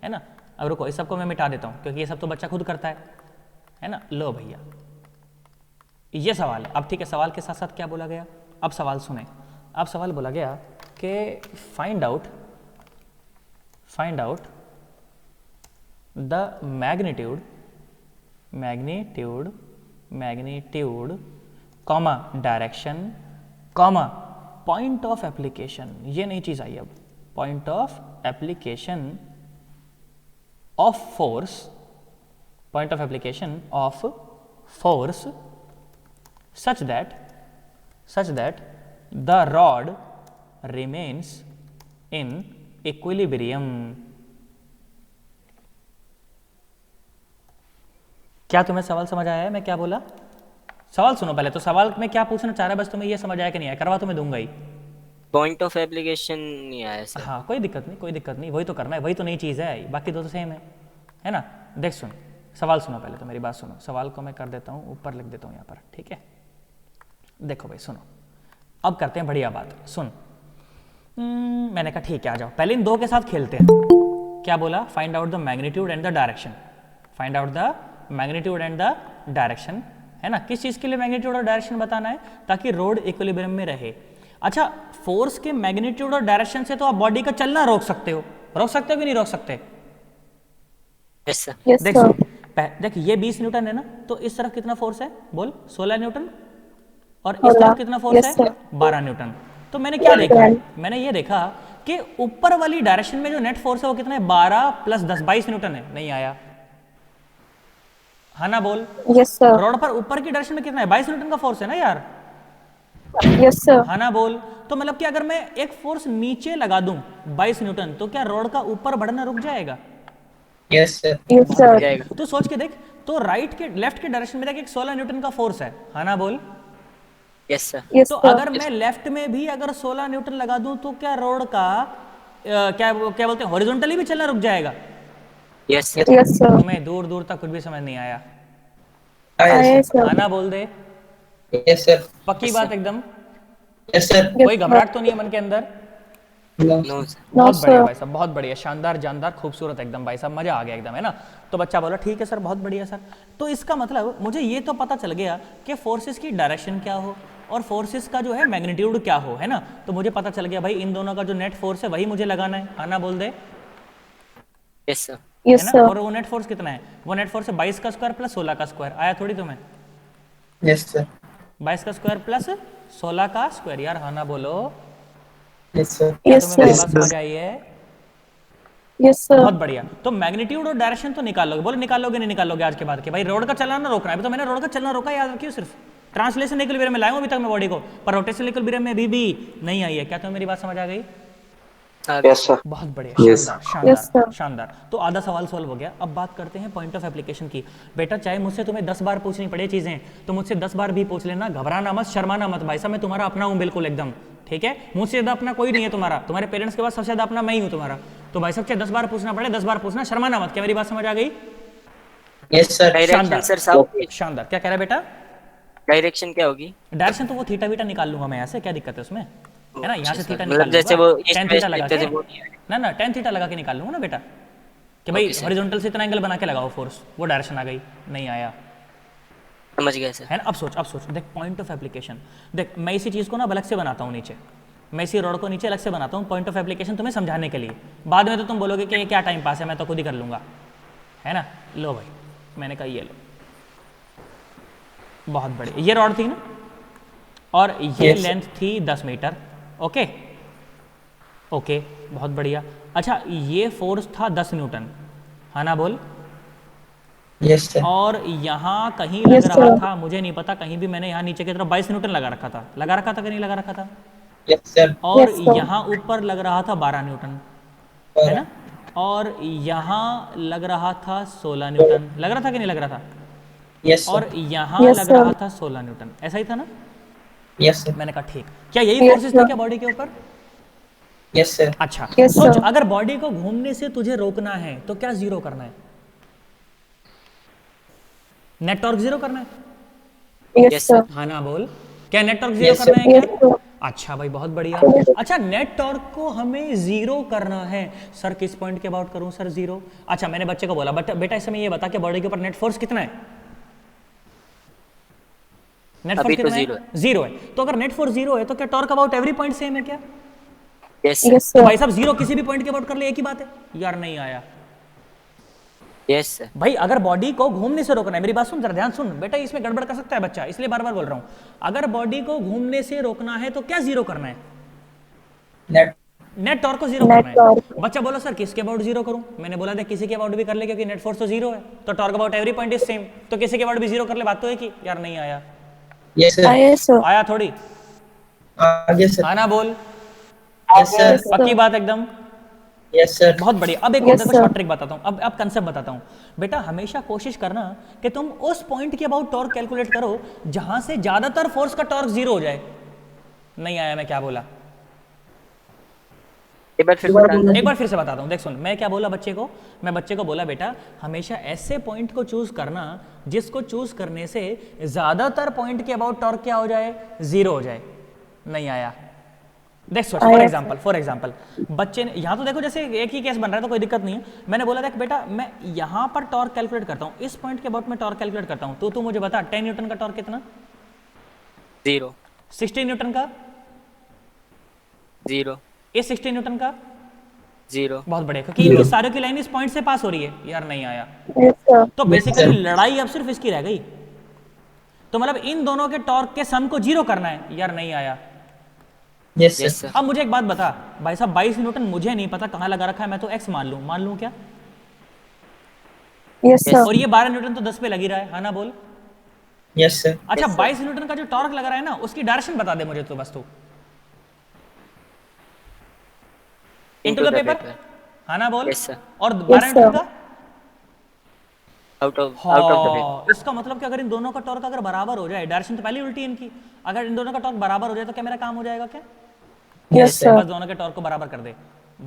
है ना। अब रुको, इस सबको मैं मिटा देता हूँ क्योंकि ये सब तो बच्चा खुद करता है ना। लो भैया ये सवाल है। अब ठीक है, सवाल के साथ साथ क्या बोला गया, अब सवाल सुने। अब सवाल बोला गया कि find out the magnitude comma direction comma point of application. ये नई चीज आई अब, point of application of force, point of application of force such that the rod remains in equilibrium। क्या तुम्हें सवाल समझ आया है मैं क्या बोला? सवाल सुनो पहले तो, सवाल में क्या पूछना चाह रहा है बस तुम्हें ये समझ आया कि नहीं आया, करवा तुम्हें दूंगा ही। पॉइंट ऑफ एप्लीकेशन नहीं आया सर। हाँ कोई दिक्कत नहीं, कोई दिक्कत नहीं, वही तो करना है, वही तो नई चीज़ है, बाकी दो तो सेम है ना। देख सुन, सवाल सुनो पहले तो, मेरी बात सुनो। सवाल को मैं कर देता हूँ ऊपर, लिख देता हूँ यहाँ पर, ठीक है। देखो भाई सुनो, अब करते हैं बढ़िया बात, सुन। मैंने कहा ठीक है आ जाओ, पहले इन दो के साथ खेलते हैं। क्या बोला? Find out the magnitude and the direction, find out the magnitude and the direction, है ना। किस चीज़ के लिए मैग्नीट्यूड और डायरेक्शन बताना है? ताकि रोड इक्विलिब्रियम में रहे। अच्छा, फोर्स के मैग्नीट्यूड और डायरेक्शन से तो आप बॉडी का चलना रोक सकते हो कि नहीं रोक सकते? Yes sir. Yes, देख sir. देख ये 20 न्यूटन है ना, तो इस तरफ कितना फोर्स है बोल? 16 न्यूटन। और इस तरफ कितना फोर्स Yes, है? sir. 12 न्यूटन। तो मैंने क्या देखा, मैंने ये देखा कि ऊपर वाली डायरेक्शन में जो नेट फोर्स है वो कितना है? 12 प्लस 10 22 न्यूटन है। नहीं आया, हाँ ना बोल। Yes, sir. रोड पर ऊपर की डायरेक्शन में कितना है? 22 न्यूटन का फोर्स है ना यार, Yes, sir. हाँ ना बोल। तो मतलब कि अगर मैं एक फोर्स नीचे लगा दूं 22 न्यूटन, तो क्या रोड का ऊपर बढ़ना रुक जाएगा? Yes sir. Yes, sir. जाएगा। तो सोच के देख, तो राइट के लेफ्ट के डायरेक्शन में देख एक 16 न्यूटन का फोर्स है, हाँ ना बोल। Yes sir. Yes, तो sir. अगर मैं लेफ्ट में भी अगर 16 न्यूटन लगा दूं तो क्या रोड का क्या बोलते हैं, हॉरिजॉन्टली भी चलना रुक जाएगा? Yes sir. Yes, sir. तुम्हें दूर दूर तक कुछ भी समझ नहीं आया, आया सर. हाँ ना बोल दे, यस सर। पक्की बात एकदम, यस सर। कोई घबराहट तो नहीं है मन के अंदर? No sir. No, बहुत बढ़िया sir. भाई साहब, बहुत बढ़िया, शानदार जानदार खूबसूरत एकदम भाई साहब, मजा आ गया एकदम, है ना। तो बच्चा बोला ठीक है सर, बहुत बढ़िया सर। तो इसका मतलब मुझे ये तो पता चल गया कि फोर्सेस की डायरेक्शन क्या हो और फोर्सेस का जो है मैग्नीट्यूड क्या हो, है ना। तो मुझे पता चल गया भाई इन दोनों का जो नेट फोर्स है वही मुझे लगाना है, हाँ ना बोल दे, यस सर। Yes, है ना। sir. और वो नेट फोर्स कितना है? वो नेट फोर्स है 22 का स्क्वायर प्लस 16 का स्क्वायर। आया थोड़ी तुम्हें? Yes sir. 22 का स्क्वायर प्लस 16 का स्क्वायर, यार हाँ ना बोलो। Yes sir. क्या Yes, तुम्हें मेरी sir. बात समझ आई है? Yes, sir. बहुत बढ़िया। तो मैग्नीट्यूड और डायरेक्शन तो निकालोगे, बोलो निकालोगे नहीं निकालोगे आज के बाद के? भाई रोड का चलना ना रोकना है, अभी तो मैंने रोड का चलना रोका, याद रखियो। सिर्फ ट्रांसलेशन इक्विलिब्रियम में लाया हूं अभी तक मैं बॉडी को, पर रोटेशनल इक्विलिब्रियम में भी नहीं आई है। क्या तुम्हें मेरी बात समझ आ गई? Yes, sir. बहुत बढ़िया, Yes. शानदार Yes, शानदार sir. शानदार। तो आधा सवाल सॉल्व हो गया। अब बात करते हैं पॉइंट ऑफ एप्लीकेशन की। बेटा चाहे मुझसे तुम्हें 10 बार पूछनी पड़े चीजें तो मुझसे 10 बार भी पूछ लेना, घबराना मत, शर्माना मत। भाई साहब मैं तुम्हारा अपना हूँ बिल्कुल एकदम, ठीक है। मुझसे ज्यादा अपना कोई नहीं है तुम्हारा, तुम्हारे पेरेंट्स के बाद सबसे ज्यादा अपना मैं ही हूँ तुम्हारा। तो भाई साहब चाहे 10 बार पूछना पड़े 10 बार पूछना, शर्माना मत। क्या मेरी बात समझ आ गई? Yes sir. Direction sir south. शानदार। क्या कह रहा है बेटा? डायरेक्शन क्या होगी? डायरेक्शन तो वो थीटा वीटा निकाल लूंगा मैं यहाँ से, क्या दिक्कत है उसमें, है ना। यहाँ से थीटा मतलब निकाल जैसे लूंगा, वो इस tan पे थीटा लगा जैसे के, वो नहीं है। ना tan थीटा लगा के निकाल लूंगा ना बेटा, कि भाई Okay, sir. हॉरिजॉन्टल से इतना एंगल बना के लगाओ फोर्स, वो डायरेक्शन आ गई। नहीं आया, समझ गया सर। है ना। अब सोच देख पॉइंट ऑफ एप्लीकेशन। देख मैं इसी चीज़ को ना अलग से बनाता हूँ नीचे, मैं इसी रॉड को नीचे अलग से बनाता हूँ पॉइंट ऑफ एप्लीकेशन तुम्हें समझाने के लिए। बाद में तो तुम बोलोगे कि ये क्या टाइम पास है, मैं तो खुद ही कर लूँगा, है ना। लो भाई, मैंने कहा ये लो, बहुत बढ़िया। ये रॉड थी ना, और ये Yes. लेंथ थी 10 मीटर। ओके ओके, बहुत बढ़िया। अच्छा, ये फोर्स था 10 न्यूटन, है ना, बोल। Yes sir. और यहाँ कहीं Yes, लग रहा sir. था, मुझे नहीं पता, कहीं भी मैंने यहाँ नीचे की तरफ 22 न्यूटन लगा रखा था, कि नहीं लगा रखा था। Yes sir. और Yes, sir. यहाँ ऊपर लग रहा था 12 न्यूटन, है ना। और यहाँ लग रहा था 16 न्यूटन, लग रहा था कि नहीं लग रहा था। यस और सर। यहाँ Yes, लग sir. रहा था 16 न्यूटन, ऐसा ही था ना। Yes sir. मैंने कहा ठीक, क्या यही Yes, फोर्सेस थे sir. क्या बॉडी के ऊपर। Yes sir. अच्छा Yes, सोच, sir. अगर बॉडी को घूमने से तुझे रोकना है तो क्या जीरो करना है, नेट टॉर्क जीरो करना है। Yes, Yes, sir. हाँ ना बोल, क्या नेट टॉर्क जीरो Yes, करना है Yes, क्या। sir. अच्छा भाई, बहुत बढ़िया। अच्छा, नेट टॉर्क को हमें जीरो करना है। सर किस पॉइंट के अबाउट करूं सर जीरो। अच्छा, मैंने बच्चे को बोला बेटा इस समय ये बता कि बॉडी के ऊपर नेट फोर्स कितना है। नेट फोर्स अभी तो कितना zero है, जीरो है। तो अगर नेट फोर्स जीरो है तो क्या torque about every point same है क्या। यस Yes, तो sir. भाई साहब जीरो किसी भी पॉइंट के अबाउट कर ले, एक ही बात है यार। नहीं आया यस सर। भाई। अगर बॉडी को घूमने से रोकना है, मेरी बात सुन जरा, ध्यान सुन बेटा, इसमें गड़बड़ कर सकता है बच्चा, इसलिए बार बार बोल रहा हूं। अगर बॉडी को घूमने से रोकना है तो क्या जीरो करना है, नेट नेट टॉर्क को जीरो Net करना है। torque. बच्चा बोला सर किसके अबाउट जीरो करूं, मैंने बोला देख किसी के अबाउट भी कर ले, क्योंकि नेट फोर्स तो जीरो है, तो torque about every point is same, तो किसी के अबाउट भी जीरो कर ले, बात तो है कि यार। नहीं आया, यस सर। Yes, sir. आया थोड़ी, आगे सर। आना बोल, यस सर। पक्की बात एकदम। Yes sir. बहुत बढ़िया। अब एक Yes, देखो sir. शॉर्ट ट्रिक बताता हूँ, अब कंसेप्ट बताता हूँ। बेटा हमेशा कोशिश करना कि तुम उस पॉइंट के अबाउट टॉर्क कैलकुलेट करो जहां से ज्यादातर फोर्स का टॉर्क जीरो हो जाए। नहीं आया, मैं क्या बोला, एक बार फिर बताना। एक बार फिर से बताता हूँ। देख सुन, मैं क्या बोला बच्चे को, मैं बच्चे को बोला बेटा हमेशा ऐसे पॉइंट को चूज करना जिसको चूज करने से ज्यादातर पॉइंट के अबाउट टॉर्क क्या हो जाए, जीरो हो जाए। नहीं आया। देख सोच, फॉर एग्जांपल बच्चे ने यहाँ तो देखो जैसे एक ही केस बन रहा है तो कोई दिक्कत नहीं है। मैंने बोला देख बेटा मैं यहाँ पर टॉर्क कैलकुलेट करता हूँ, इस पॉइंट के अबाउट में टॉर्क कैलकुलेट करता हूँ, तो तू मुझे बता 10 न्यूटन का टॉर्क कितना, 0 16 न्यूटन का, 0 इस 16 न्यूटन का। 0। बहुत बढ़िया, क्योंकि इनकी सारे की लाइन इस पॉइंट से पास हो रही है। यार नहीं आया। Yes, sir. तो बेसिकली लड़ाई अब सिर्फ इसकी रह गई, तो मतलब इन दोनों के टॉर्क के सम को जीरो करना है। यार नहीं आया। Yes yes sir. सर। अब मुझे एक बात बता भाई साहब, 22 न्यूटन मुझे नहीं पता कहाँ लगा रखा है, मैं तो x मान लूं क्या। Yes, sir. और ये 12 न्यूटन तो 10 पे लग ही रहा है ना बोल। Yes sir. अच्छा, Yes, sir. 22 न्यूटन का जो टॉर्क लग रहा है ना, उसकी डायरेक्शन बता दे मुझे तो बस तू, इनटू द पेपर, हाँ ना बोल। Yes, sir. और 12 Yes, न्यूटन sir. का, आउट ऑफ द पेपर। हाँ, इसका मतलब कि अगर इन दोनों का टॉर्क अगर बराबर हो जाए, डायरेक्शन तो पहले उल्टी है इनकी, अगर इन दोनों का टॉर्क बराबर हो जाए तो क्या मेरा काम हो जाएगा क्या। Yes, sir. बस दोनों के टॉर्क को बराबर कर दे।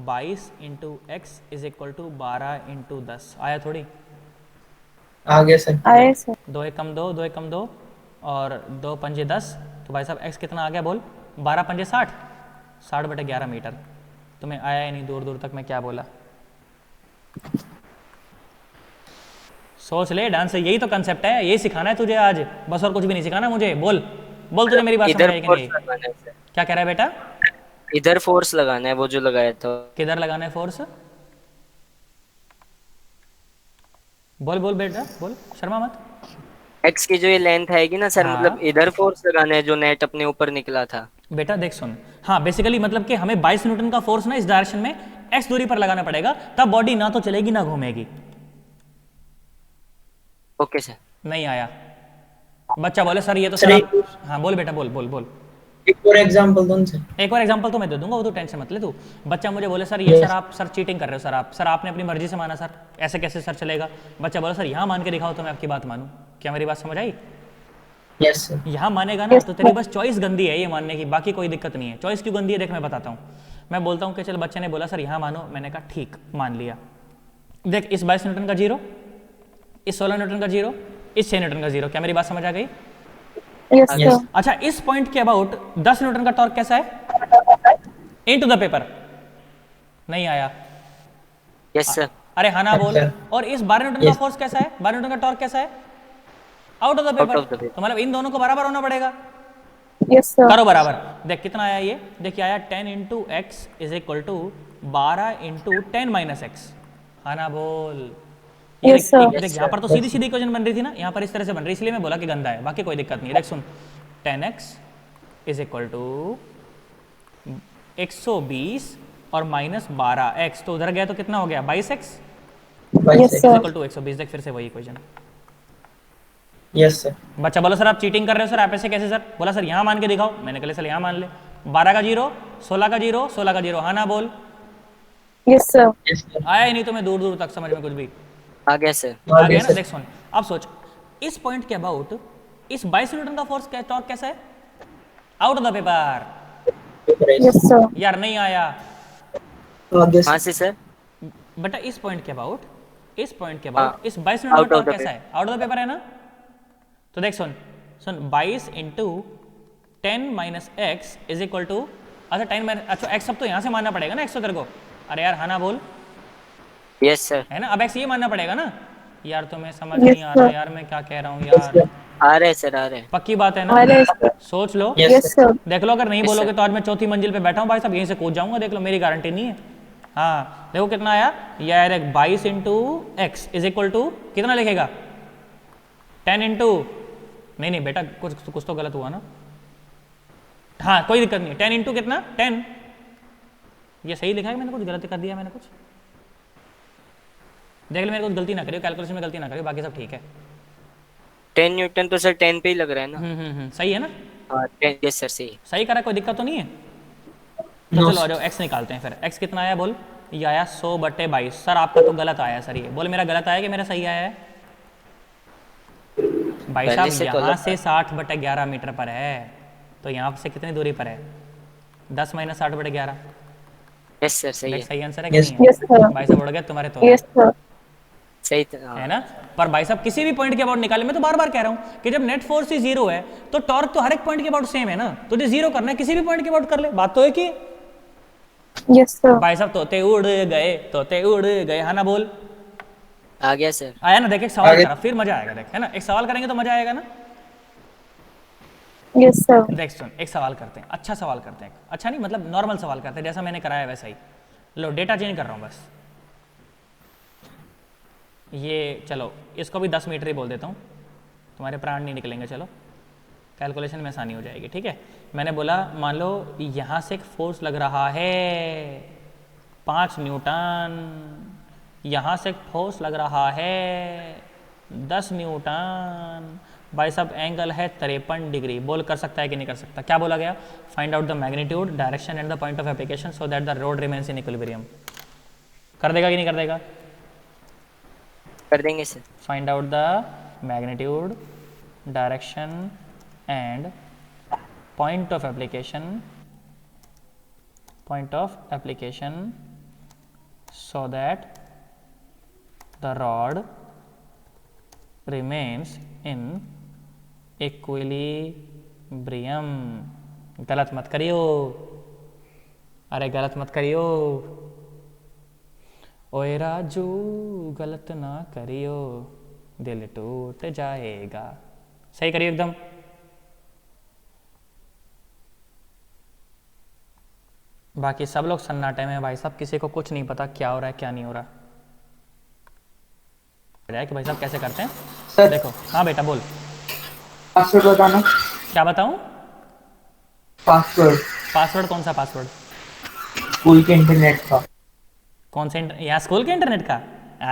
22 into x is equal to 12 into 10। आया थोड़ी, आगे सर। Yes, sir. 2 एक कम 2, 2 एक कम 2 और 2 पंजे 10। तो भाई साहब x कितना आ गया बोल, 12 पंजे 60, 60/11 मीटर। तुम्हें आया ही नहीं दूर दूर तक मैं क्या बोला। सोच ले डांस, यही तो कंसेप्ट है, यही सिखाना है तुझे आज, बस और कुछ भी नहीं सिखाना मुझे। बोल बोल, तुझे मेरी बात समझ इधर आई कि फोर्स नहीं। लगाना है सर, क्या कह रहा है बेटा, इधर फोर्स लगाना है, वो जो लगाया था। किधर लगाना है फोर्स, बोल बोल बेटा बोल, शर्मा मत। एक्स की जो ये लेंथ आएगी ना सर, हाँ। मतलब इधर फोर्स लगाना है जो नेट अपने ऊपर निकला था। बेटा देख सुन, हाँ बेसिकली मतलब कि हमें 22 न्यूटन का फोर्स ना इस डायरेक्शन में x दूरी पर लगाना पड़ेगा, तब बॉडी ना तो चलेगी ना घूमेगी। Okay sir. नहीं आया। बच्चा बोले सर ये तो सर, सर हाँ बोल बेटा बोल बोल बोल। एक और एग्जांपल दो सर। एक और एग्जांपल तो मैं दे दूंगा, वो तो टेंशन मत ले तू। बच्चा मुझे बोले सर ये सर आप सर चीटिंग कर रहे हो सर आपने अपनी मर्जी से माना सर, ऐसे कैसे सर चलेगा। बच्चा बोला सर यहाँ मान के दिखाओ तो मैं आपकी बात मानूं। क्या मेरी बात समझ आई। Yes sir. यहाँ मानेगा ना तो तेरी बस चॉइस गंदी है ये मानने की, बाकी कोई दिक्कत नहीं है। चॉइस क्यों गंदी है देख मैं बताता हूँ। मैं बोलता हूँ कि चल बच्चे ने बोला सर यहाँ मानो, मैंने कहा ठीक मान लिया। देख इस 22 न्यूटन का 0, इस 16 न्यूटन का 0, इस 6 न्यूटन का 0। क्या मेरी बात समझ आ गई। Yes, sir. अच्छा इस पॉइंट के अबाउट 10 न्यूटन का टॉर्क कैसा है, इनटू द पेपर। नहीं आया। Yes sir. अरे हाँ ना बोल। अच्छा। और इस 12 न्यूटन का Yes. फोर्स कैसा है, 12 न्यूटन का टॉर्क कैसा है, out of the Out paper. of the paper. तो मतलब इन दोनों को बराबर होना पड़ेगा। Yes, sir. करो बराबर। देख कितना आया ये, देखिए आया 10 into x is equal to 12 into 10 minus X. हाँ ना बोल। ये Yes, sir. देख यहाँ पर तो सीधी सीधी इक्वेशन बन रही थी ना, यहाँ पर इस तरह से बन रही, इसलिए मैं बोला कि गंदा है, बाकी कोई दिक्कत नहीं है। देख सुन, 10x इज इक्वल टू 120 और माइनस 12x, तो उधर गया तो कितना हो गया 22x Yes, is sir. Equal to 120। देख फिर से वही इक्वेशन। Yes sir. बच्चा बोलो सर आप चीटिंग कर रहे हो सर, आप ऐसे कैसे सर? बोला सर यहाँ मान के दिखाओ, मैंने कहा सर यहाँ मान ले। 12 का 0, 16 का 0, 16 का 0, हाँ ना बोल। Yes, sir. Yes sir. आया ही नहीं तुम्हें दूर दूर तक समझ में कुछ भी। आ गया सर। आ गया ना। देख सुन, अब सोच इस पॉइंट के अबाउट इस 22 न्यूटन का फोर्स टॉर्क कैसा है? Out of the paper. Yes, sir. यार नहीं आया आगे हाँ से सर। बेटा। इस पॉइंट के अबाउट इस हाँ, इस 22 न्यूटन out का of टॉर्क the कैसा है? आउट ऑफ द पेपर है ना। तो देख सुन 22 into 10 minus x is equal to, अच्छा 10 माइनस, अच्छा एक्स अब तो यहाँ से मानना पड़ेगा ना एक्स तो तेरे को। अरे यार हाँ ना बोल, यस सर। है ना। अब एक्स ये मानना पड़ेगा ना। यार तुम्हें समझ Yes, नहीं आ रहा sir. यार मैं क्या कह रहा हूँ यार। आ रहे सर, आ रहे। पक्की बात है ना? अरे sir. सोच लो। Yes, sir. देख लो, अगर नहीं Yes, बोलोगे sir. तो आज मैं चौथी मंजिल पे बैठा हूँ भाई साहब, यहीं से कूद जाऊंगा। देख लो मेरी गारंटी नहीं है। हाँ देखो कितना आया यार, 22 into x is equal to कितना लिखेगा? 10 इंटू, नहीं बेटा कुछ तो गलत हुआ ना। हाँ कोई दिक्कत नहीं, 10 इंटू कितना 10, ये सही लिखा है। मैंने कुछ गलत कर दिया, मैंने कुछ देख लो, मेरे कुछ गलती ना करियो, कैलकुलेशन में गलती ना करियो, बाकी सब ठीक है। 10 न्यूटन तो सर 10 पे ही लग रहा है ना। सही है ना? हाँ 10, यस सर सही। सही करा, कोई दिक्कत तो नहीं है। तो चलो आ जाओ एक्स निकालते हैं फिर। एक्स कितना आया बोल? ये आया 100/22। सर आपका तो गलत आया सर, ये बोल मेरा गलत आया कि मेरा सही आया है? भाई पहले साहब से तो यहाँ गलत से 60/11 मीटर पर है, तो यहाँ से कितनी दूरी पर है? 10 माइनस 60/11। यस सर सही है। सही आंसर है कि Yes. नहीं है? Yes, sir. भाई साहब उड़ गए तुम्हारे तो। Yes, sir. सही था, हाँ। है ना। पर भाई साहब किसी भी पॉइंट के अबाउट निकाले, मैं तो बार बार कह रहा हूँ कि जब नेट फोर्स ही 0 है तो टॉर्क तो हर एक पॉइंट के अबाउट सेम है ना। तुझे 0 करना है, किसी भी पॉइंट के अबाउट कर ले, बात तो है कि। Yes, sir. भाई साहब तोते उड़ गए, हाँ ना बोल। आ गया सर। आया ना। देख एक सवाल आगे। करा, फिर मजा आएगा। देख है ना, एक सवाल करेंगे तो मजा आएगा ना। Yes, sir. देख सुन, एक सवाल करते हैं, अच्छा सवाल करते हैं, अच्छा नहीं मतलब नॉर्मल सवाल करते हैं, जैसा मैंने कराया वैसा ही। लो डेटा चेंज कर रहा हूँ बस। ये चलो इसको भी 10 मीटर ही बोल देता हूँ, तुम्हारे प्राण नहीं निकलेंगे। चलो कैलकुलेशन में आसानी हो जाएगी, ठीक है। मैंने बोला मान लो यहाँ से एक फोर्स लग रहा है 5 न्यूटन, यहाँ से एक फोर्स लग रहा है 10 न्यूटन। भाई साहब एंगल है 53 डिग्री। बोल कर सकता है कि नहीं कर सकता? क्या बोला गया? Find out the magnitude, direction and the point of application so that the road remains in equilibrium. कर देगा कि नहीं कर देगा? कर देंगे sir. Find out the magnitude, direction and point of application so that the rod remains in equilibrium। गलत मत करियो, अरे गलत मत करियो, ओए राजू गलत ना करियो, दिल टूट जाएगा। सही करियो एकदम। बाकी सब लोग सन्नाटे में भाई साहब, किसी को कुछ नहीं पता क्या हो रहा है क्या नहीं हो रहा है कि भाई साहब कैसे करते हैं। सर। देखो हाँ बेटा बोल। पासवर्ड बताना। क्या बताऊं? पासवर्ड पासवर्ड कौन सा पासवर्ड? स्कूल के इंटरनेट का। कौन से यहाँ स्कूल के इंटरनेट का?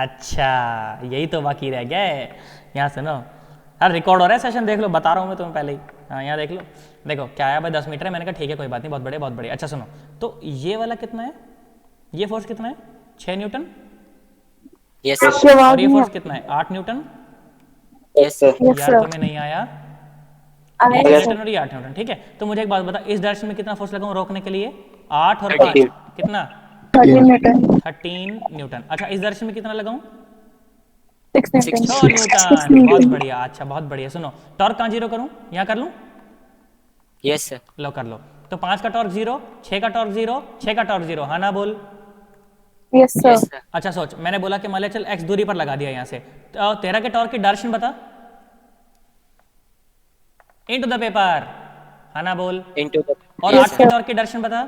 अच्छा यही तो बाकी रह गया है। यहाँ सुनो, यार रिकॉर्ड हो रहा है सेशन, देख लो, बता रहा हूँ मैं तुम्हें पहले ही। हाँ यहाँ देख लो, देखो क्या आया भाई 10 मीटर है। मैंने कहा ठीक है कोई बात नहीं, बहुत बढ़िया बहुत बढ़िया। अच्छा सुनो, तो ये वाला कितना है? ये फोर्स कितना है? 6 न्यूटन। Yes sir. आपकी आवाज और ये नहीं फोर्स आ- कितना है? 8 न्यूटन। Yes sir. Yes, यार sir. तुम्हें नहीं आया? आया 8 है, न्यूटन sir. और ये 8 न्यूटन, ठीक है। तो मुझे एक बात बता, इस डायरेक्शन में कितना फोर्स लगाऊं रोकने के लिए? 8 और 5 13 कितना? 13 Newton. 13 न्यूटन। अच्छा इस डायरेक्शन में कितना लगाऊं? 6 Newton. 6 6 न्यूटन। बहुत Newton. बढ़िया, अच्छा बहुत बढ़िया। सुनो टॉर्क कहाँ जीरो करूं? यहाँ कर लूं? Yes sir. लो कर लो। तो 5 का टॉर्क 0, 6 का टॉर्क 0, 6 का टॉर्क 0, हाँ ना बोल। Yes, sir. Yes sir. अच्छा सोच, मैंने बोला कि मान ले चल x दूरी पर लगा दिया यहाँ से, तो 13 के टॉर्क की डायरेक्शन बता। इनटू द पेपर, हाँ ना बोल। into the और Yes, 8 के sir. टॉर्क की डायरेक्शन बता।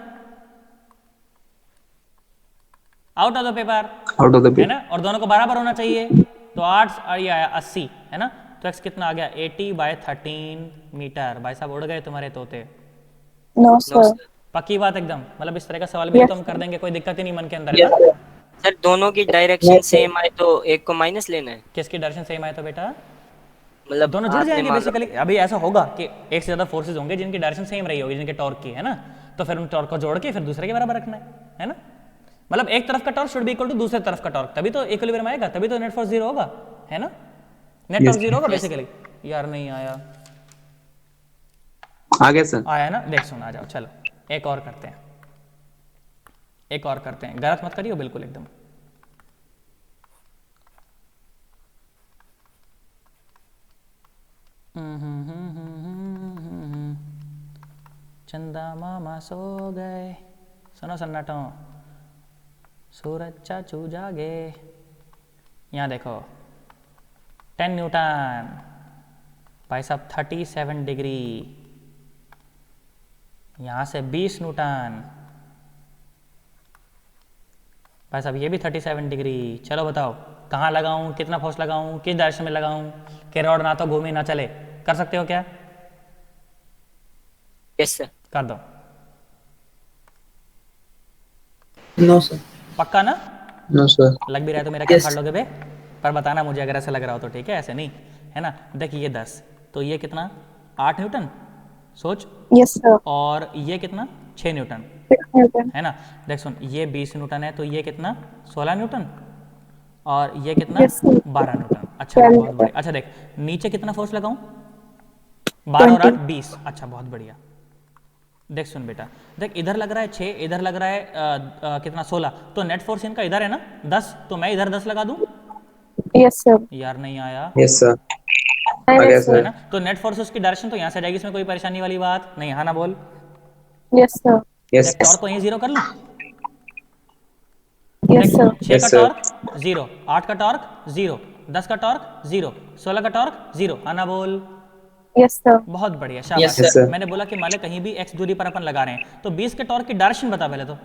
Out of the paper, out of the है पेपर। ना, और दोनों को बराबर होना चाहिए। तो 8 और ये आया 80, है ना, तो x कितना आ गया 80/13 मीटर। भाई साहब उड़ गए तुम्हारे तोते। No, no sir. sir. पक्की बात एकदम, मतलब इस तरह का सवाल भी Yes, तो हम कर sir. देंगे, कोई दिक्कत ही नहीं मन के अंदर, है Yes, ना। sir. सर दोनों की डायरेक्शन सेम आए तो एक को माइनस लेना है, किसकी डायरेक्शन सेम आए तो बेटा मतलब दोनों जुड़ आपने जाएंगे मान लो बेसिकली। अभी ऐसा होगा कि एक से ज़्यादा फोर्सेज होंगे जिनकी डायरेक्शन सेम रही होगी, जिनके टॉर्क की, है ना, तो फिर उन टॉर्क को जोड़ के फिर दूसरे के बराबर रखना है ना। मतलब एक तरफ का torque should be equal to दूसरे तरफ का टॉर्क, तभी तो इक्विलिब्रियम आएगा, तभी तो नेट फोर्स जीरो होगा, है ना। नेट टॉर्क जीरो होगा बेसिकली। यार नहीं आया, आ गया सर। आया ना, देख सुन, आ जाओ, चलो एक और करते हैं, एक और करते हैं, गलत मत करियो बिल्कुल एकदम। चंदा मामा सो गए, सुनो सन्नाटों, सूरज चाचू जागे। यहाँ देखो 10 न्यूटन, भाई साहब 37 डिग्री, यहाँ से 20 न्यूटन, भाई साहब ये भी 37 डिग्री। चलो बताओ कहाँ लगाऊं, कितना फोर्स लगाऊं, किस डायरेक्शन में लगाऊं कि रॉड ना तो घूमे ना चले। कर सकते हो क्या? Yes sir. कर दो। No, sir. पक्का ना? No sir. लग भी रहा है तो मेरा क्या Yes. फाड़ लोगे बे? पर बताना मुझे अगर ऐसा लग रहा हो तो, ठीक है, ऐसे नहीं, है ना। देखिए ये 10, तो ये कितना 8 न्यूटन, सोच, Yes, sir. और ये कितना 6 न्यूटन, 6 Newton. है ना। देख सुन, ये 20 न्यूटन है तो ये कितना 16 न्यूटन, और ये कितना Yes, sir. 12 न्यूटन। अच्छा 12 बहुत बढ़िया। अच्छा देख नीचे कितना फोर्स लगाऊं, 12 और 8 20। अच्छा बहुत बढ़िया। देख सुन बेटा, देख इधर लग रहा है 6, इधर लग रहा है कितना 16, तो नेट फोर्स इनका इधर है ना 10, तो मैं इधर 10 लगा दूं। Yes, sir. यार नहीं आया, यस सर। आ गया Yes, है सर। ना। तो नेट फोर्स उसकी डायरेक्शन तो यहाँ से आ जाएगी, इसमें कोई परेशानी वाली बात नहीं, हाँ ना बोल। Yes, sir. यस देख टॉर्क को यहीं जीरो कर लूं। Yes, sir. 6 का Yes, sir. टॉर्क 0, 8 का टॉर्क 0, 10 का टॉर्क 0, 16 का टॉर्क 0, हाँ ना बोल। Yes, sir. बहुत बढ़िया, Yes, शाबाश। sir. मैंने बोला कि मान ले कहीं भी x दूरी पर अपन लगा रहे हैं, तो 20 के टॉर्क की डायरेक्शन बता पहले तो।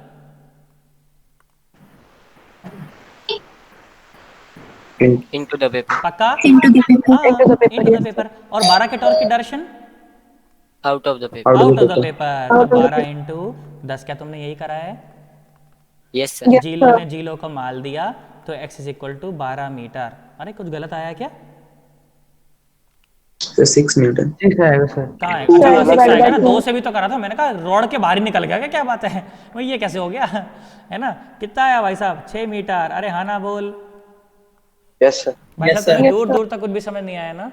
into the paper, पक्का? Into the paper. हाँ, Into the paper. into the Yes, paper। और 12 के टॉर्क की direction out of the paper. Out of out the of the paper. Paper. तो Out of the 12 इंटू 10, क्या तुमने यही करा है? Yes sir. Yes, जीलो sir. ने जीलो को माल दिया, तो x is equal to 12 metre. अरे कुछ गलत आया क्या? Sir 6 Newton. 6 आएगा सर। कहाँ है? Sir, अच्छा हाँ, 6 divided आएगा by ना, two. 2 से भी तो करा था मैंने, कहा रोड के बाहर ही निकल गया क्या, क्या बात है भाई, ये कैसे हो गया है ना। कितना आया भाई साहब? 6 मीटर। अरे हाँ ना बोल। Yes, sir. भाई Yes, साहब sir. तुम्हें Yes, दूर sir. दूर तक कुछ भी समझ नहीं आया ना,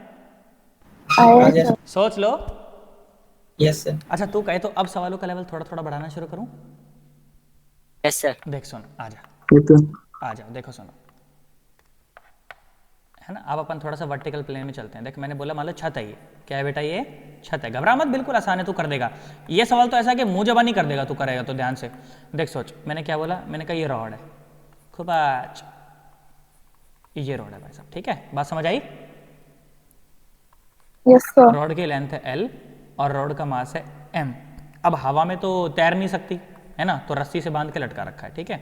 आया, Yes. sir. सोच लो। Yes, sir. अच्छा तू कहे तो अब सवालों का लेवल थोड़ा थोड़ा बढ़ाना शुरू करूं? Yes sir. देख सुन, आ जा, ये तो आ जाओ, देखो सुनो, है ना। अब अपन थोड़ा सा वर्टिकल प्लेन में चलते हैं। देख मैंने बोला मान लो छत है, ये क्या है बेटा, ये छत है। घबरा मत, बिल्कुल आसान है, तू कर देगा। ये सवाल तो ऐसा है कि मुंह जबानी कर देगा, तू करेगा तो ध्यान से। देख सोच, मैंने क्या बोला, मैंने कहा ये रॉड है, खूब आज ये रॉड है भाई साहब, ठीक है, बात समझ आई। Yes, sir. रॉड की लेंथ है L और रॉड का मास है M। अब हवा में तो तैर नहीं सकती, है ना, तो रस्सी से बांध के लटका रखा है, ठीक है,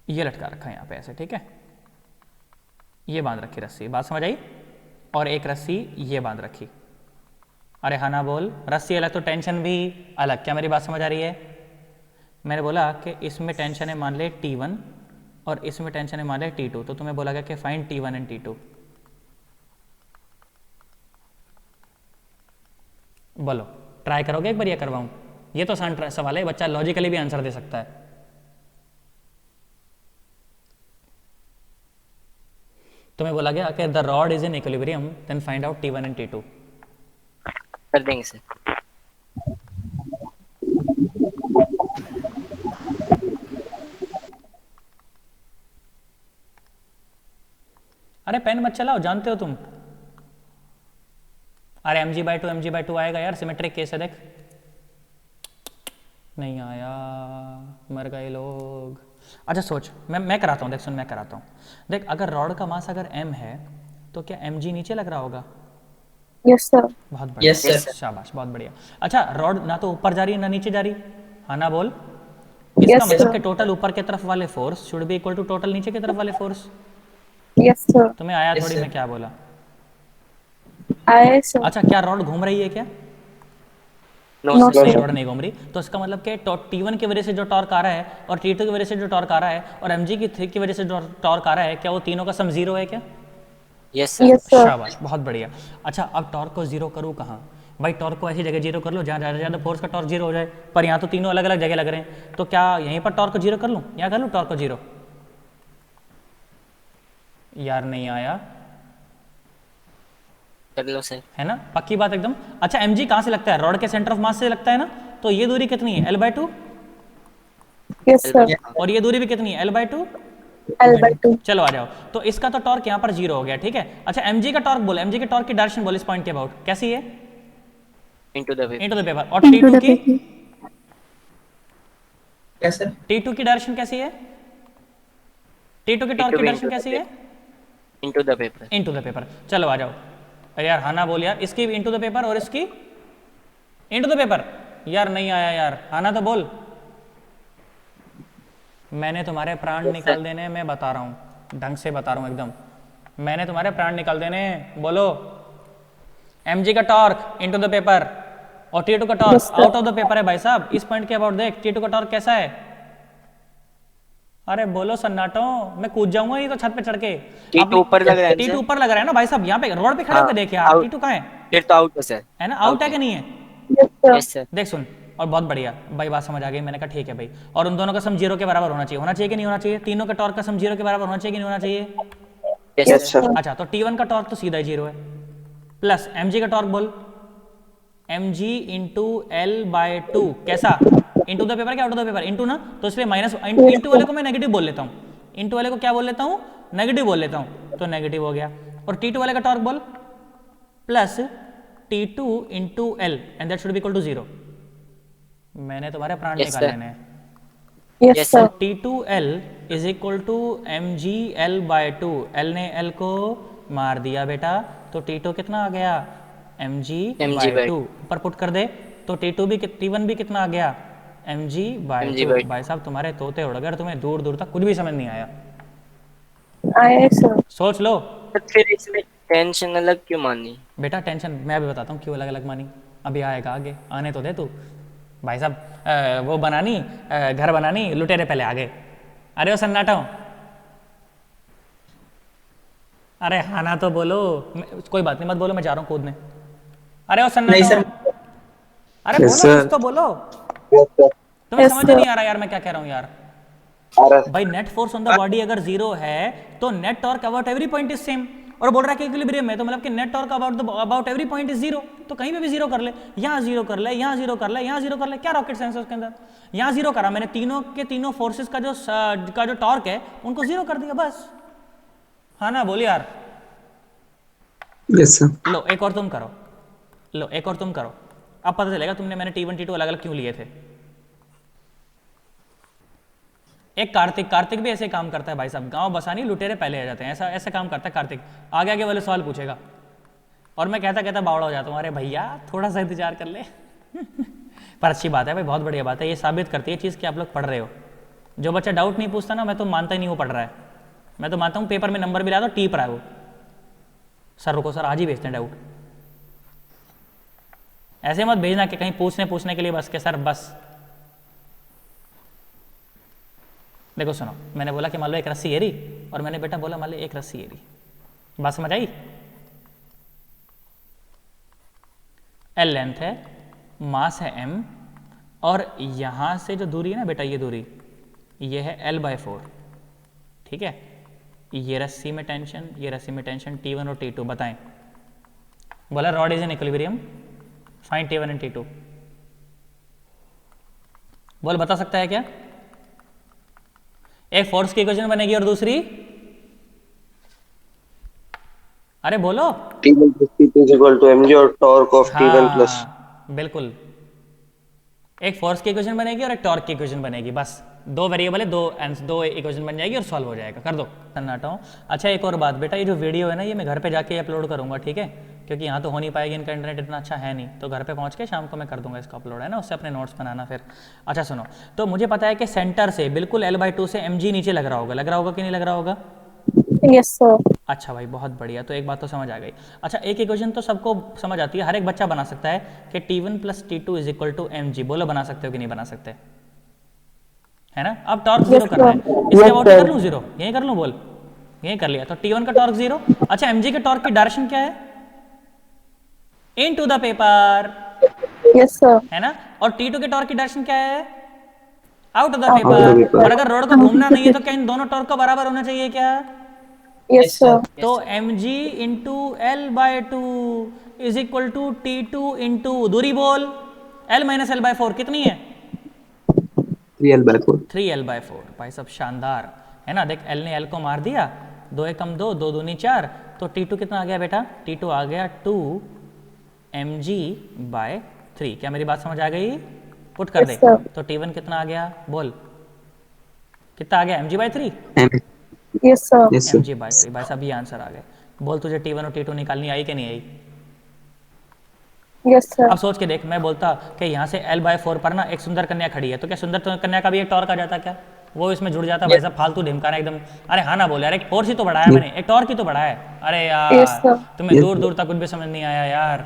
ये लटका रखा है यहाँ पे ऐसे, ठीक है, ये बांध रखी रस्सी, बात समझ आई। और एक रस्सी ये बांध रखी। अरे हाँ ना बोल, रस्सी अलग तो टेंशन भी अलग, क्या मेरी बात समझ आ रही है? मैंने बोला कि इसमें टेंशन है मान ले T1 और इसमें टेंशन है मान ले T2, तो तुम्हें बोला गया कि फाइंड T1 एंड T2। बोलो ट्राई करोगे एक बार, या करवाऊं? ये तो आसान सवाल है, बच्चा लॉजिकली भी आंसर दे सकता है। तुम्हें बोला गया कि the rod is in equilibrium, then find out T1 and T2। कर देंगे सर। अरे पेन मत चलाओ, जानते हो तुम। अरे mg/2 आएगा यार, सिमेट्रिक केस है, देख नहीं आया, मर गए लोग। अच्छा सोच, मैं कराता हूँ, देख सुन, मैं कराता हूँ। देख अगर रॉड का मास अगर m है तो क्या mg नीचे लग रहा होगा? Yes, sir. बहुत बढ़िया, Yes, sir. शाबाश, बहुत बढ़िया। अच्छा, रॉड ना तो ऊपर जा रही है ना नीचे जा रही, हाँ ना बोल। इसका Yes, मतलब sir. कि टोटल ऊपर की तरफ वाले force should be equal to total नीचे की तरफ वाले फोर्स। Yes, sir. तुम्हें आया Yes, थोड़ी sir. मैं क्या बोला? Aye, sir. अच्छा, क्या रॉड घूम रही है क्या? No, No, sir. नहीं, sir. रॉड नहीं घूम रही। तो इसका मतलब कि T1 की वजह से जो टॉर्क आ रहा है और T2 की वजह से जो टॉर्क आ रहा है और mg की वजह से जो टॉर्क आ रहा है, क्या वो तीनों का सम जीरो है क्या? Yes, sir. Yes, sir. शाबाश, बहुत बढ़िया। अच्छा, अब टॉर्क को जीरो करूँ कहाँ? भाई टॉर्क को ऐसी जगह जीरो कर लो जहाँ ज़्यादा से ज़्यादा फोर्स का टॉर्क जीरो हो जाए, पर यहाँ तो तीनों अलग अलग जगह लग रहे हैं, तो क्या यहीं पर टॉर्क को जीरो कर लूँ? यहाँ कर लूँ टॉर्क को जीरो? यार नहीं आया, कर लो सर। है ना, पक्की बात एकदम। अच्छा, mg कहाँ से लगता है? रॉड के सेंटर ऑफ मास से लगता है ना, तो ये दूरी कितनी है? L/2, Yes, sir. और ये दूरी भी कितनी है? L/2। L/2. चलो आ जाओ, तो इसका तो टॉर्क यहाँ पर जीरो हो गया, ठीक है। अच्छा, mg का टॉर्क बोल, mg के टॉर्क की डायरेक्शन बोल इस पॉइंट के अबाउट, कैसी है? Into the paper. Into the paper. और T2 की Yes, sir. T2 की डायरेक्शन कैसी है? T2 की टॉर्क की भी डायरेक्शन into the कैसी है? Into the paper. Into the paper. चलो आ जाओ। अरे यार, हाँ ना बोल यार, इसकी इनटू द पेपर और इसकी इनटू द पेपर। यार नहीं आया यार, हाँ ना तो बोल। मैंने तुम्हारे प्राण निकाल देने, मैं बता रहा हूँ, ढंग से बता रहा हूँ एकदम, मैंने तुम्हारे प्राण निकाल देने। बोलो, mg का टॉर्क इनटू द पेपर और T2 का torque out of the paper है भाई साहब। इस पॉइंट के अबाउट देख, T2 का टॉर्क कैसा है? अरे बोलो सन्नाटो, मैं कूद जाऊंगा ये तो छत पे चढ़ के। T2 ऊपर लग रहा है T2 सर। ऊपर लग रहा है ना भाई साहब, यहाँ पे रोड पे खड़े होकर देख यार, out. T2 कहाँ है? फिर तो आउट है सर। है ना, आउट है कि नहीं है? Yes, sir. Yes, sir. देख सुन, और बहुत बढ़िया भाई, बात समझ आ गई। मैंने कहा ठीक है भाई, और उन दोनों का सम जीरो के बराबर होना चाहिए, होना चाहिए कि नहीं होना चाहिए? तीनों का टॉर्क का सम जीरो के बराबर होना चाहिए कि नहीं होना चाहिए? Yes, Yes, sir. sir. अच्छा, तो T1 का टॉर्क तो सीधा ही जीरो है, प्लस mg का टॉर्क बोल, mg इंटू L/2 कैसा? इंटू द पेपर क्या out of the paper? Into ना, तो इसलिए माइनस इंटू वाले को मैं नेगेटिव बोल लेता हूँ, इंटू वाले को क्या बोल लेता हूँ? नेगेटिव बोल लेता हूँ, तो नेगेटिव हो गया। और T2 वाले का टॉर्क बोल, plus T2 into L and that should be equal to zero. मैंने तुम्हारे प्राण Yes, निकाल sir. लेने हैं। Yes, Yes, sir. sir. T2L is equal to mg L/2, L ने L को मार दिया बेटा, तो T2 कितना आ गया? mg/2 ऊपर पुट कर दे, तो T1 भी कितना आ गया? mg/2। भाई साहब तुम्हारे तोते उड़ गए, तुम्हें दूर दूर तक कुछ भी समझ नहीं आया। Aye, sir. सोच लो तो फिर इसमें टेंशन अलग क्यों मानी? बेटा, टेंशन मैं अभी बताता हूँ क्यों अलग अलग मानी, अभी आएगा आगे, आने तो दे तू। भाई साहब वो बनानी, घर बनानी, लुटेरे पहले आगे। अरे वो सन्नाटा हूँ, अरे हाँ ना तो बोलो, कोई बात नहीं मत बोलो, मैं जा रहा हूँ कूदने। अरे वो नहीं सन्नाटा सर। हूँ, अरे Yes, बोलो sir. कुछ तो बोलो, Yes, sir. तुम्हें Yes, समझ sir. नहीं आ रहा यार मैं क्या कह रहा हूँ यार। RS. भाई net force on the body अगर जीरो है तो net torque about every point is same, और बोल रहा है कि इक्विलिब्रियम में, तो मतलब कि net torque about every point is zero, तो कहीं पे भी जीरो कर ले, यहाँ जीरो कर ले, यहाँ जीरो कर ले, यहाँ जीरो कर ले, क्या रॉकेट साइंस है उसके अंदर? यहाँ जीरो करा मैंने, तीनों के तीनों फोर्सेस का जो टॉर्क है उनको जीरो कर दिया बस। हाँ ना बोल यार। Yes, sir. लो एक और तुम करो, लो एक और तुम करो, अब पता चलेगा तुमने मैंने T1 T2 अलग अलग क्यों लिए थे। एक कार्तिक भी ऐसे काम करता है भाई साहब, गांव बसानी लुटेरे पहले आ जाते हैं, ऐसा ऐसा काम करता है कार्तिक। आगे आगे वाले सवाल पूछेगा और मैं कहता बावड़ा हो जाता हूँ, अरे भैया थोड़ा सा इंतजार कर ले। पर अच्छी बात है भाई, बहुत बढ़िया बात है, ये साबित करती है चीज़ कि आप लोग पढ़ रहे हो। जो बच्चा डाउट नहीं पूछता ना, मैं तो मानता ही नहीं वो पढ़ रहा है, मैं तो मानता हूँ पेपर में नंबर भी ला दो टीप रहा है वो। सर रुको सर, आज ही भेजते हैं डाउट, ऐसे मत भेजना कि कहीं पूछने के लिए बस के सर बस। देखो सुनो, मैंने बोला कि मान लो एक रस्सी एरी, और मैंने बेटा बोला मान लो एक रस्सी एरी, बात समझ आई? L लेंथ है, मास है m, और यहां से जो दूरी है ना बेटा, ये दूरी ये है L/4, ठीक है। ये रस्सी में टेंशन, ये रस्सी में टेंशन, T1 और T2 बताएं। बोला rod is in equilibrium, find T1 and T2। बोल बता सकता है क्या? एक फोर्स की इक्वेशन बनेगी और दूसरी, अरे बोलो। T1 plus T2 is equal to mg और torque of T1 plus. बिल्कुल, एक फोर्स की इक्वेशन बनेगी और एक टॉर्क की इक्वेशन बनेगी, बस दो वेरिएबल है, दो इक्वेशन बन जाएगी और सॉल्व हो जाएगा। कर दो सन्नाटा हूँ। अच्छा एक और बात बेटा, ये जो वीडियो है ना, ये मैं घर पे जाके अपलोड करूँगा, ठीक है। क्योंकि यहाँ तो हो नहीं पाएगी, इनका इंटरनेट इतना अच्छा है नहीं, तो घर पे पहुँच के शाम को मैं कर दूंगा इसका अपलोड, है ना, उससे अपने नोट्स बनाना फिर। अच्छा सुनो, तो मुझे पता है कि सेंटर से बिल्कुल L/2 से mg नीचे लग रहा होगा कि नहीं लग रहा होगा? Yes, sir. अच्छा भाई, बहुत बढ़िया, तो एक बात तो समझ आ गई। अच्छा, एक इक्वेशन तो सबको समझ आती है, हर एक बच्चा बना सकता है कि T1 + T2 = mg। बोलो बना सकते हो कि नहीं बना सकते, है ना? अब टॉर्क जीरो करना है, इसके अबाउट कर लूँ जीरो, यही कर लूँ, बोल, यही कर लिया, तो T1 का टॉर्क जीरो। अच्छा, mg के टॉर्क की डायरेक्शन क्या है? Into the paper, Yes, sir. है ना? और T2 के टॉर्क की डायरेक्शन क्या है? Out of the paper. और अगर रोड को घूमना नहीं है तो क्या इन दोनों टॉर्क को बराबर होना चाहिए क्या? Yes, sir. तो mg into L/2 = T2 into दूरी बोल, L - L/4 कितनी है? 3L/4। 3L/4। भाई सब शानदार, है ना? देख, L ने L को मार दिया, 2 × 2 2 दूनी 4, तो T2 कितना आ गया बेटा? T2 आ गया 2 mg/3। क्या मेरी बात समझ आ गई? पुट कर दे। Yes, sir. तो T1 कितना आ गया, बोल कितना आ गया? mg/3। Yes, sir. Yes, sir. mg/3। भाई साहब ये आंसर आ गए। बोल, तुझे T1 और T2 निकालनी आई कि नहीं आई? Yes, sir. अब सोच के देख, मैं बोलता कि यहाँ से L/4 पर ना एक सुंदर कन्या खड़ी है, तो क्या सुंदर कन्या का भी एक टॉर्क आ जाता क्या? वो इसमें जुड़ जाता? भाई साहब फालतू ढिमकाना एकदम। अरे हाँ ना बोले यार, एक फोर्स ही तो बढ़ाया मैंने, एक टॉर्क ही तो बढ़ाया है। अरे यार Yes, sir. तुम्हें दूर दूर तक कुछ भी समझ नहीं आया यार।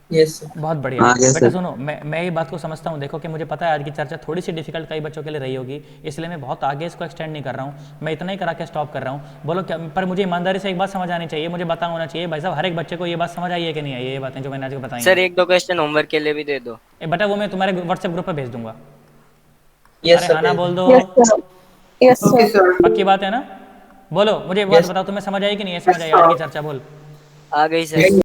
Yes, sir. बहुत बढ़िया। हाँ, yes, बेटा sir. सुनो, मैं ये बात को समझता हूँ, देखो कि मुझे पता है आज की चर्चा थोड़ी सी डिफिकल्ट कई बच्चों के लिए रही होगी, इसलिए मैं बहुत आगे इसको एक्सटेंड नहीं कर रहा हूँ, मैं इतना ही करा के स्टॉप कर रहा हूँ। बोलो क्या? पर मुझे ईमानदारी से एक बात समझ आनी चाहिए, मुझे पता होना चाहिए भाई साहब हर एक बच्चे को ये बात समझ आई है कि नहीं आई है, ये बातें जो मैंने आज बताई सर 1-2 क्वेश्चन होमवर्क के लिए भी दे दो। बेटा वो मैं तुम्हारे व्हाट्सएप ग्रुप पे भेज दूंगा। Yes, अरे sir. हाँ ना बोल दो, Yes, sir. Yes, Okay, sir. sir. पक्की बात है ना? बोलो, मुझे एक बात Yes. बताओ, तुम्हें समझ आई कि नहीं है? समझ आई आज की चर्चा? बोल। आ गई सर।